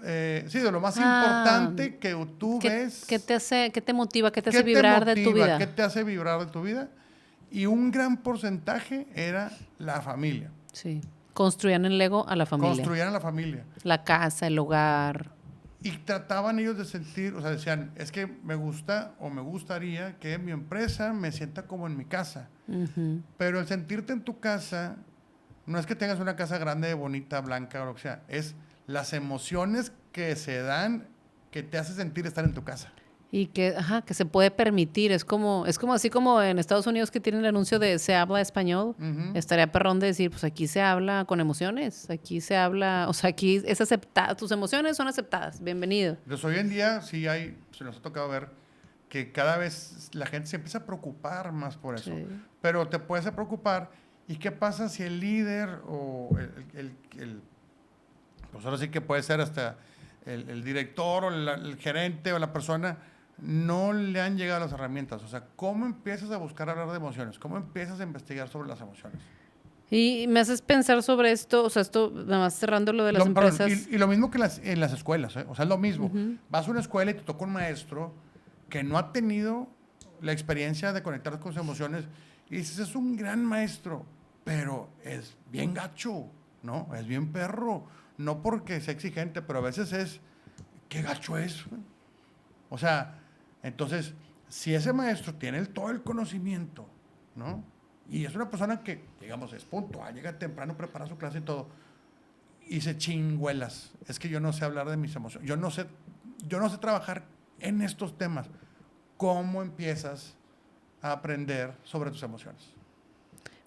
sí, de lo más importante que tú ves? ¿Qué te motiva? ¿Qué te hace vibrar de tu vida? ¿Qué te hace vibrar de tu vida? Y un gran porcentaje era la familia. Sí. Construían el Lego a la familia. Construían a la familia. La casa, el hogar. Y trataban ellos de sentir, o sea, decían, es que me gusta o me gustaría que mi empresa me sienta como en mi casa. Ujú. Pero el sentirte en tu casa, no es que tengas una casa grande, bonita, blanca o lo que sea, es las emociones que se dan que te hace sentir estar en tu casa. Y que se puede permitir. Es como así como en Estados Unidos que tienen el anuncio de se habla español. Ujú. Estaría perrón de decir, pues aquí se habla con emociones. Aquí se habla, o sea, aquí es aceptada. Tus emociones son aceptadas. Bienvenido. Entonces hoy en día se nos ha tocado ver que cada vez la gente se empieza a preocupar más por eso. Sí. Pero te puedes preocupar. ¿Y qué pasa si el líder o pues ahora sí que puede ser hasta el director o el gerente o la persona, no le han llegado las herramientas? O sea, ¿cómo empiezas a buscar hablar de emociones? ¿Cómo empiezas a investigar sobre las emociones? Y me haces pensar sobre esto, o sea, esto, nada más cerrando lo de las Perdón, empresas. y lo mismo que en las escuelas, ¿eh? O sea, es lo mismo. Vas a una escuela y te toca un maestro que no ha tenido la experiencia de conectar con sus emociones y dices, es un gran maestro, pero es bien gacho, ¿no? Es bien perro. No porque sea exigente, pero a veces es, ¿qué gacho es? O sea, entonces, si ese maestro tiene todo el conocimiento, ¿no? Y es una persona que, digamos, es puntual, llega temprano, prepara su clase y todo, y se chinguelas. Es que yo no sé hablar de mis emociones. Yo no sé trabajar en estos temas. ¿Cómo empiezas a aprender sobre tus emociones?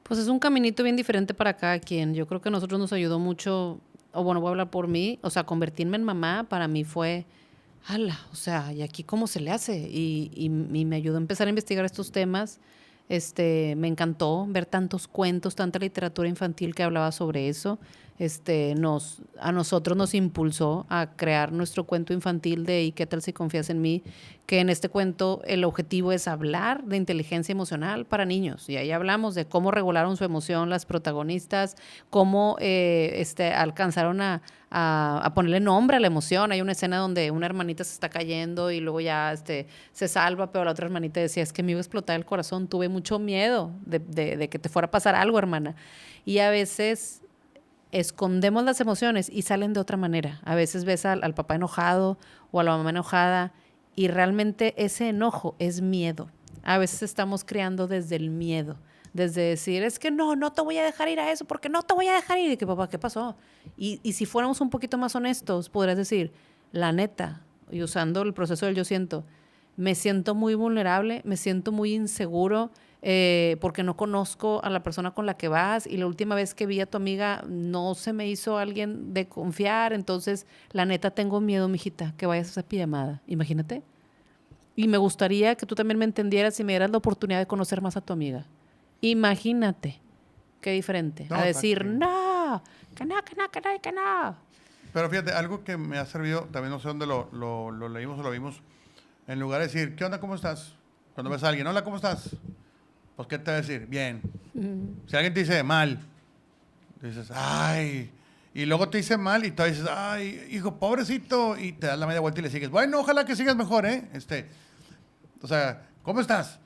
Pues es un caminito bien diferente para cada quien. Yo creo que a nosotros nos ayudó mucho, o bueno, voy a hablar por mí, o sea, convertirme en mamá para mí fue, ala, o sea, ¿y aquí cómo se le hace? Y me ayudó a empezar a investigar estos temas. Me encantó ver tantos cuentos, tanta literatura infantil que hablaba sobre eso. A nosotros nos impulsó a crear nuestro cuento infantil de ¿Y qué tal si confías en mí? Que en este cuento el objetivo es hablar de inteligencia emocional para niños. Y ahí hablamos de cómo regularon su emoción las protagonistas, cómo alcanzaron a ponerle nombre a la emoción. Hay una escena donde una hermanita se está cayendo y luego ya se salva, pero la otra hermanita decía, es que me iba a explotar el corazón, tuve mucho miedo de que te fuera a pasar algo, hermana. Y a veces escondemos las emociones y salen de otra manera. A veces ves al papá enojado o a la mamá enojada y realmente ese enojo es miedo. A veces estamos creando desde el miedo, desde decir, es que no te voy a dejar ir a eso, porque no te voy a dejar ir. Y que, papá, ¿qué pasó? Y si fuéramos un poquito más honestos, podrías decir, la neta, y usando el proceso del yo siento, me siento muy vulnerable, me siento muy inseguro, porque no conozco a la persona con la que vas y la última vez que vi a tu amiga no se me hizo alguien de confiar, entonces la neta tengo miedo, mijita, que vayas a esa pijamada, imagínate. Y me gustaría que tú también me entendieras y me dieras la oportunidad de conocer más a tu amiga. Imagínate, qué diferente, No, a decir, sí. no, que no, que no, que no, que no. Pero fíjate, algo que me ha servido, también no sé dónde lo leímos o lo vimos, en lugar de decir, ¿qué onda, cómo estás? Cuando ves a alguien, hola, ¿cómo estás? Pues, ¿qué te va a decir? Bien. Si alguien te dice mal, dices, ay. Y luego te dice mal y tú dices, ay, hijo, pobrecito. Y te das la media vuelta y le sigues. Bueno, ojalá que sigas mejor, ¿eh? O sea, ¿cómo estás?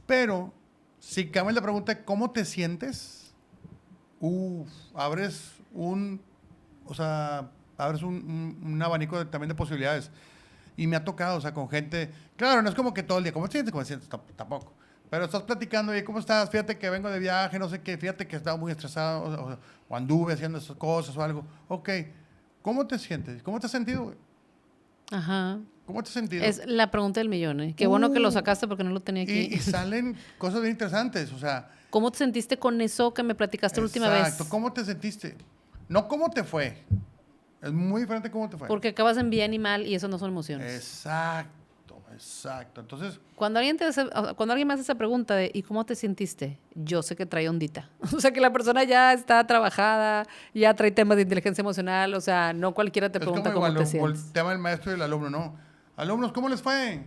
Pero, si cambias la pregunta, ¿cómo te sientes? Abres o sea, abres un abanico también de posibilidades. Y me ha tocado, o sea, con gente, claro, no es como que todo el día, ¿cómo te sientes? ¿Cómo te sientes? Tampoco. Pero estás platicando, y ¿cómo estás? Fíjate que vengo de viaje, no sé qué, fíjate que estaba muy estresado, o anduve haciendo esas cosas o algo. Ok, ¿cómo te sientes? ¿Cómo te has sentido, güey? Ajá. ¿Cómo te has sentido? Es la pregunta del millón, ¿eh? Qué bueno que lo Uh, sacaste porque no lo tenía aquí. y salen cosas bien interesantes, o sea, ¿Cómo te sentiste con eso que me platicaste la última vez? exacto, ¿cómo te sentiste? No cómo te fue, es muy diferente cómo te fue. Porque acabas en bien y mal y eso no son emociones. Exacto. Entonces, Cuando alguien me hace esa pregunta de ¿y cómo te sentiste? Yo sé que trae ondita. O sea, que la persona ya está trabajada, ya trae temas de inteligencia emocional. O sea, no cualquiera te es pregunta como cómo igual te sientes. el tema del maestro y el alumno, ¿no? Alumnos, ¿cómo les fue?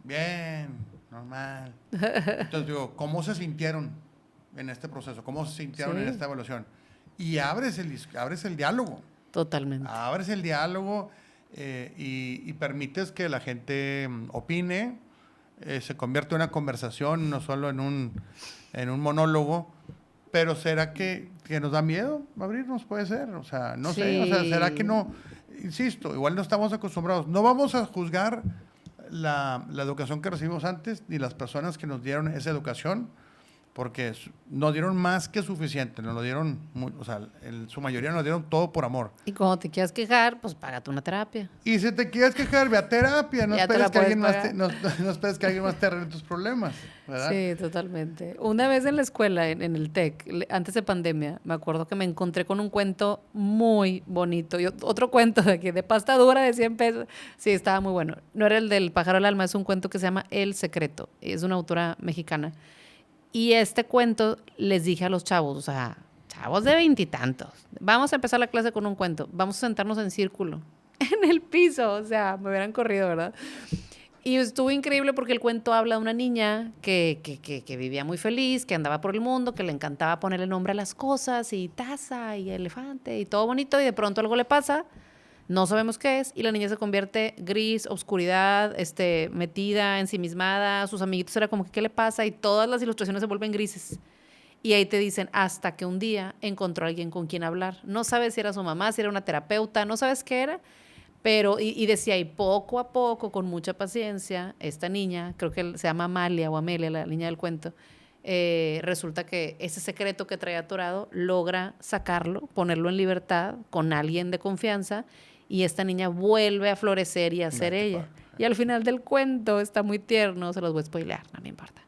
Bien, normal. Entonces digo, ¿cómo se sintieron en este proceso? ¿Cómo se sintieron en Sí, esta evaluación? Y abres el diálogo. totalmente. Abres el diálogo y permites que la gente opine, se convierte en una conversación, no solo en un monólogo. Pero ¿será que nos da miedo abrirnos? Puede ser. O sea, no sé. O sea, ¿será que Sí. no? Insisto, igual no estamos acostumbrados. No vamos a juzgar la educación que recibimos antes ni las personas que nos dieron esa educación, porque nos dieron más que suficiente, nos lo dieron, o sea, en su mayoría nos dieron todo por amor. Y cuando te quieras quejar, pues págate una terapia. Y si te quieres quejar, ve a terapia, no Ya te esperes la que alguien puedes más pagar. no esperes que alguien más te arregle tus problemas, ¿verdad? Sí, totalmente. Una vez en la escuela, en el TEC, antes de pandemia, me acuerdo que me encontré con un cuento muy bonito. Y otro cuento de aquí, de pasta dura de 100 pesos. Sí, estaba muy bueno. No era el del pájaro al alma, es un cuento que se llama El Secreto. Es una autora mexicana. Y este cuento les dije a los chavos, o sea, chavos de 20 y tantos, vamos a empezar la clase con un cuento. Vamos a sentarnos en círculo, en el piso. O sea, me hubieran corrido, ¿verdad? Y estuvo increíble porque el cuento habla de una niña que vivía muy feliz, que andaba por el mundo, que le encantaba ponerle nombre a las cosas, y taza, y elefante, y todo bonito, y de pronto algo le pasa, no sabemos qué es, y la niña se convierte gris, oscuridad, metida, ensimismada, sus amiguitos era como que, ¿qué le pasa? Y todas las ilustraciones se vuelven grises. Y ahí te dicen, hasta que un día encontró a alguien con quien hablar. No sabes si era su mamá, si era una terapeuta, no sabes qué era, pero, y decía, y poco a poco, con mucha paciencia, esta niña, creo que se llama Amalia o Amelia, la niña del cuento, resulta que ese secreto que traía atorado logra sacarlo, ponerlo en libertad con alguien de confianza, y esta niña vuelve a florecer y a ser ella. Y al final del cuento está muy tierno, se los voy a spoilear, no me importa.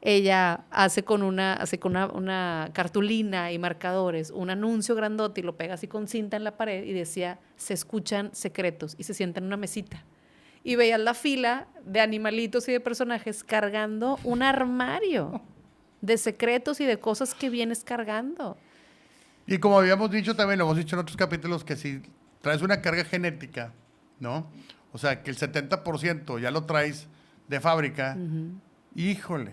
Ella hace con una cartulina y marcadores un anuncio grandote y lo pega así con cinta en la pared y decía, se escuchan secretos, y se sienta en una mesita. Y veías la fila de animalitos y de personajes cargando un armario de secretos y de cosas que vienes cargando. Y como habíamos dicho también, lo hemos dicho en otros capítulos, que si traes una carga genética, ¿no? O sea, que el 70% ya lo traes de fábrica, híjole,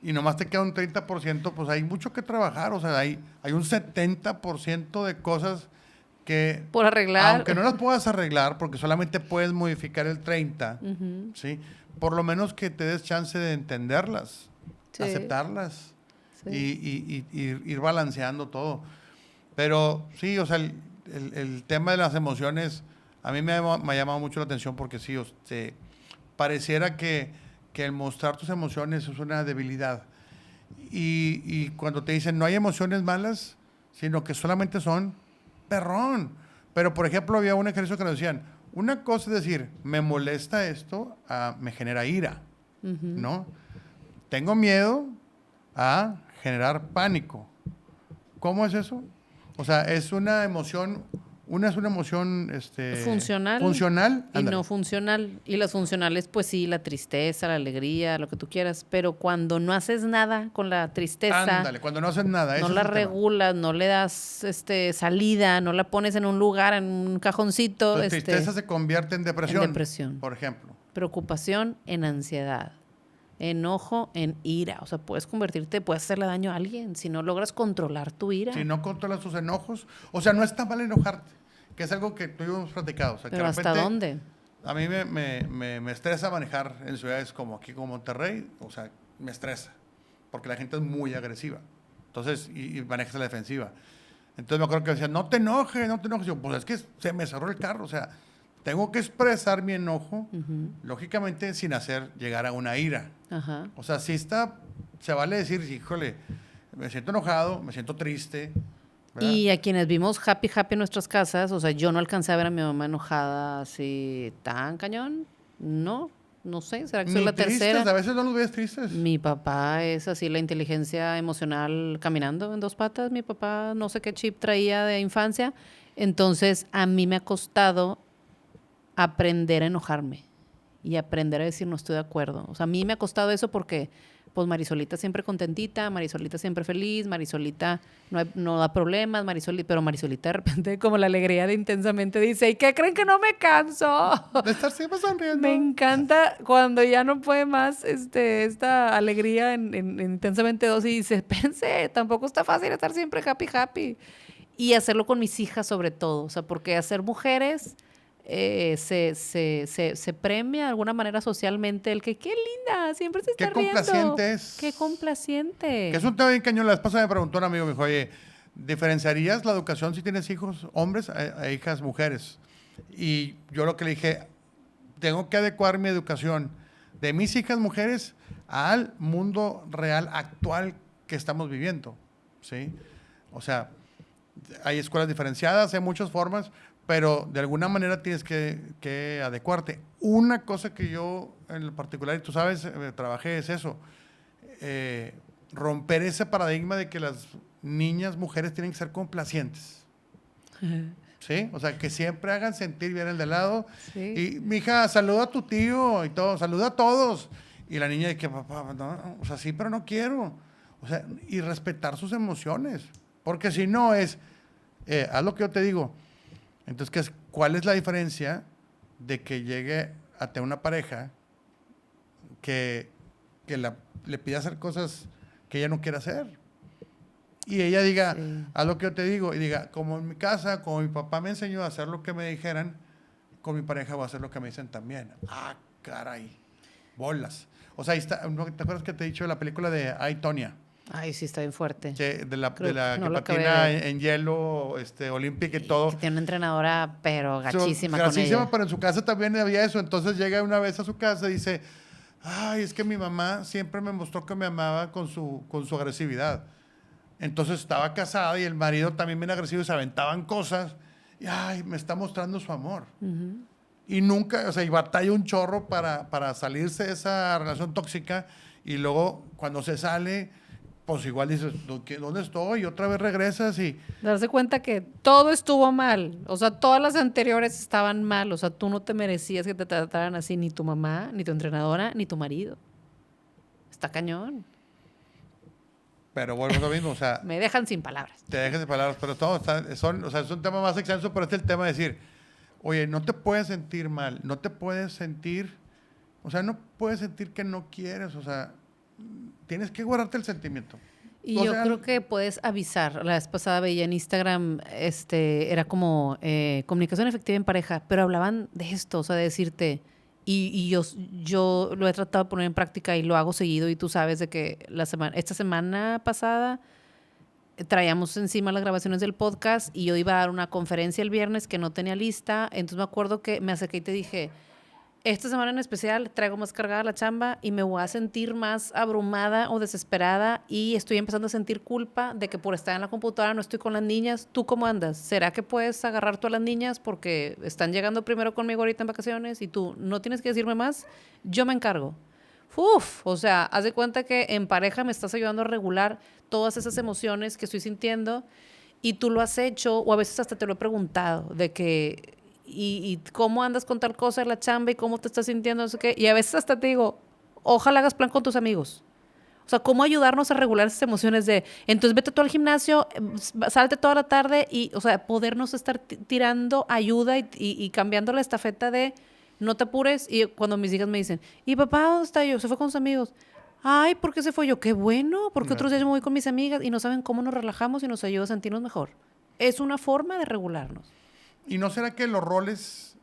y nomás te queda un 30%, pues hay mucho que trabajar. O sea, hay un 70% de cosas que, por arreglar, aunque no las puedas arreglar, porque solamente puedes modificar el 30%, ¿sí? Por lo menos que te des chance de entenderlas, Sí. aceptarlas, Sí. y ir balanceando todo. Pero sí, o sea, el tema de las emociones a mí me ha llamado mucho la atención, porque sí, pareciera que el mostrar tus emociones es una debilidad. Y cuando te dicen no hay emociones malas, sino que solamente son perrón. Pero, por ejemplo, había un ejercicio que nos decían, una cosa es decir, me molesta esto, me genera ira, ¿no? Tengo miedo a generar pánico. ¿Cómo es eso? O sea, es una emoción, es una emoción funcional funcional y ándale. no funcional. Y las funcionales, pues sí, la tristeza, la alegría, lo que tú quieras. Pero cuando no haces nada con la tristeza, Ándale, cuando no haces nada. no ese la es el tema. regulas, no le das salida, no la pones en un lugar, en un cajoncito. Tu tristeza se convierte en depresión. En depresión. Por ejemplo. Preocupación en ansiedad. Enojo en ira. O sea, puedes hacerle daño a alguien si no logras controlar tu ira. Si no controlas tus enojos. O sea, no está mal enojarte, que es algo que tú y yo hemos platicado. O sea, Pero que de ¿hasta repente, dónde? A mí me estresa manejar en ciudades como aquí, como Monterrey. O sea, me estresa, porque la gente es muy agresiva. Entonces, y manejas a la defensiva. Entonces me acuerdo que decían, no te enojes, no te enojes. Yo, pues es que se me cerró el carro. O sea, tengo que expresar mi enojo, lógicamente, sin hacer llegar a una ira. Ajá. O sea, se vale decir, híjole, me siento enojado, me siento triste. ¿verdad? Y a quienes vimos happy en nuestras casas, o sea, yo no alcancé a ver a mi mamá enojada así tan cañón. No sé, ¿será que soy Ni la tristes, tercera? a veces no los ves tristes. Mi papá es así, la inteligencia emocional caminando en dos patas. Mi papá no sé qué chip traía de infancia. Entonces, a mí me ha costado aprender a enojarme y aprender a decir no estoy de acuerdo. O sea, a mí me ha costado eso porque, pues, Marisolita siempre contentita, Marisolita siempre feliz, Marisolita no da problemas, pero Marisolita de repente, como la alegría de Intensamente, dice, ¿y qué creen que no me canso? De estar siempre sonriendo. Me encanta cuando ya no puede más esta alegría en Intensamente 2 y dice, pense, tampoco está fácil estar siempre happy. Y hacerlo con mis hijas sobre todo, o sea, porque hacer mujeres se premia de alguna manera socialmente el que qué linda, siempre se está Qué riendo. complaciente es. Qué complaciente. Que es un tema bien cañón. La vez pasada me preguntó un amigo, me dijo, oye, ¿diferenciarías la educación si tienes hijos hombres a hijas mujeres? Y yo lo que le dije, tengo que adecuar mi educación de mis hijas mujeres al mundo real actual que estamos viviendo, ¿sí? O sea, hay escuelas diferenciadas, hay muchas formas, pero de alguna manera tienes que adecuarte. Una cosa que yo en lo particular, y tú sabes, trabajé es eso, romper ese paradigma de que las niñas, mujeres tienen que ser complacientes. ¿Sí? O sea, que siempre hagan sentir bien el de lado. Sí. Y, mija, saluda a tu tío y todo, saluda a todos. Y la niña de que, papá, no, o sea, sí, pero no quiero. O sea, y respetar sus emociones. Porque si no es, haz lo que yo te digo. Entonces, ¿cuál es la diferencia de que llegue a tener una pareja que le pida hacer cosas que ella no quiere hacer? Y ella diga, Sí. haz lo que yo te digo, y diga, como en mi casa, como mi papá me enseñó a hacer lo que me dijeran, con mi pareja voy a hacer lo que me dicen también. Ah, caray, bolas. O sea, ahí está, ¿te acuerdas que te he dicho de la película de Ay, Tonya? Ay, sí, está bien fuerte. de la Creo que no lo acabé patina de ver. en hielo olímpica y todo. Que tiene una entrenadora, pero gachísima con Gracísima, ella. pero en su casa también había eso. Entonces llega una vez a su casa y dice, ay, es que mi mamá siempre me mostró que me amaba con su agresividad. Entonces estaba casada y el marido también bien agresivo y se aventaban cosas. Y, ay, me está mostrando su amor. Y nunca, o sea, y batalla un chorro para salirse de esa relación tóxica. Y luego, cuando se sale, pues igual dices, ¿dónde estoy? Y otra vez regresas y... Darse cuenta que todo estuvo mal. O sea, todas las anteriores estaban mal. O sea, tú no te merecías que te trataran así, ni tu mamá, ni tu entrenadora, ni tu marido. Está cañón. Pero vuelvo a lo mismo, o sea, Me dejan sin palabras. te dejes de palabras, pero todo o sea, es un tema más extenso, pero este es el tema de decir, oye, no te puedes sentir mal, no te puedes sentir, o sea, no puedes sentir que no quieres, o sea, tienes que guardarte el sentimiento. Y O yo sea, creo que puedes avisar. La vez pasada veía en Instagram, era como comunicación efectiva en pareja, pero hablaban de esto, o sea, de decirte, y yo lo he tratado de poner en práctica y lo hago seguido, y tú sabes de que esta semana pasada traíamos encima las grabaciones del podcast y yo iba a dar una conferencia el viernes que no tenía lista, entonces me acuerdo que me acerqué y te dije, esta semana en especial traigo más cargada la chamba y me voy a sentir más abrumada o desesperada y estoy empezando a sentir culpa de que por estar en la computadora no estoy con las niñas. ¿Tú cómo andas? ¿Será que puedes agarrar tú a las niñas porque están llegando primero conmigo ahorita en vacaciones y tú no tienes que decirme más? Yo me encargo. Uf, o sea, haz de cuenta que en pareja me estás ayudando a regular todas esas emociones que estoy sintiendo y tú lo has hecho o a veces hasta te lo he preguntado de que y cómo andas con tal cosa en la chamba y cómo te estás sintiendo, no sé qué. Y a veces hasta te digo, ojalá hagas plan con tus amigos. O sea, cómo ayudarnos a regular esas emociones de, entonces vete tú al gimnasio, salte toda la tarde y, o sea, podernos estar tirando ayuda y cambiando la estafeta de no te apures. Y cuando mis hijas me dicen, ¿y papá dónde está yo? Se fue con sus amigos. Ay, ¿por qué se fue yo? Qué bueno, porque otros días yo me voy con mis amigas y no saben cómo nos relajamos y nos ayuda a sentirnos mejor. Es una forma de regularnos. ¿Y no será que los roles,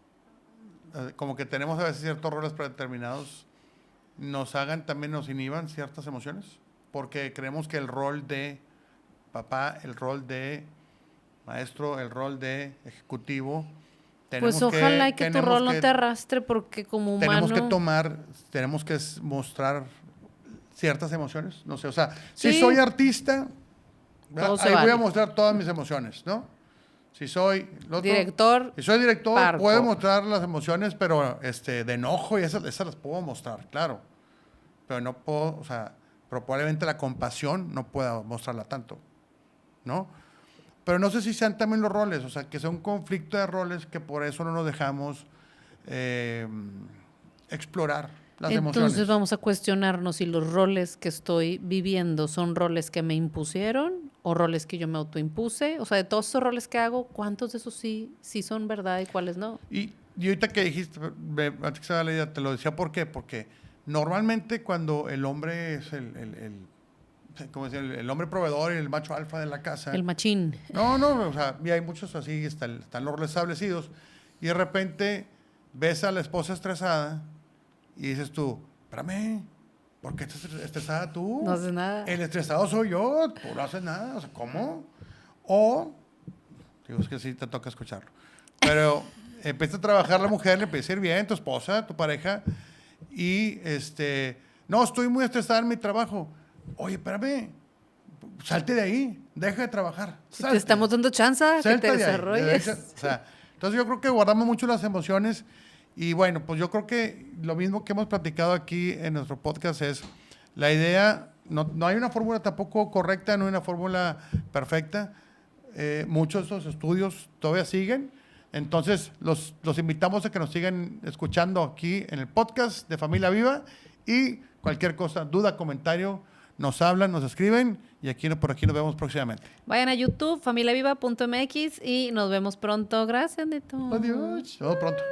como que tenemos a veces ciertos roles predeterminados, nos hagan también, nos inhiban ciertas emociones? Porque creemos que el rol de papá, el rol de maestro, el rol de ejecutivo, Pues ojalá y que tu rol no te arrastre porque como humano... tenemos que mostrar ciertas emociones, no sé, o sea, si Sí. soy artista, Todo se ahí voy vale. a mostrar todas mis emociones, ¿no? Si soy Director, si soy director, parco. puedo mostrar las emociones, pero de enojo y esas las puedo mostrar, claro. Pero no puedo, o sea, probablemente la compasión no pueda mostrarla tanto, ¿no? Pero no sé si sean también los roles, o sea, que sea un conflicto de roles que por eso no nos dejamos explorar las emociones. entonces vamos a cuestionarnos si los roles que estoy viviendo son roles que me impusieron o roles que yo me autoimpuse. O sea, de todos esos roles que hago, ¿cuántos de esos sí son verdad y cuáles no? Y ahorita que dijiste, antes que se me la idea, te lo decía, ¿por qué? Porque normalmente cuando el hombre es ¿cómo decir? El hombre proveedor y el macho alfa de la casa. El machín. No, o sea, y hay muchos así, están los roles establecidos, y de repente ves a la esposa estresada y dices tú, espérame, ¿por qué estás estresada tú? No haces nada. El estresado soy yo, tú no haces nada, o sea, ¿cómo? O, digo, es que sí te toca escucharlo, pero empieza a trabajar la mujer, le empieza a ir bien, tu esposa, tu pareja, y no, estoy muy estresada en mi trabajo. Oye, espérame, salte de ahí, deja de trabajar. Te estamos dando chance que te desarrolles. O sea, entonces yo creo que guardamos mucho las emociones y bueno, pues yo creo que lo mismo que hemos platicado aquí en nuestro podcast es la idea, no hay una fórmula tampoco correcta, no hay una fórmula perfecta. Muchos de estos estudios todavía siguen. Entonces los invitamos a que nos sigan escuchando aquí en el podcast de Familia Viva y cualquier cosa, duda, comentario, nos hablan, nos escriben y por aquí nos vemos próximamente. Vayan a YouTube, familiaviva.mx y nos vemos pronto. Gracias, Neto. Adiós. Nos vemos pronto.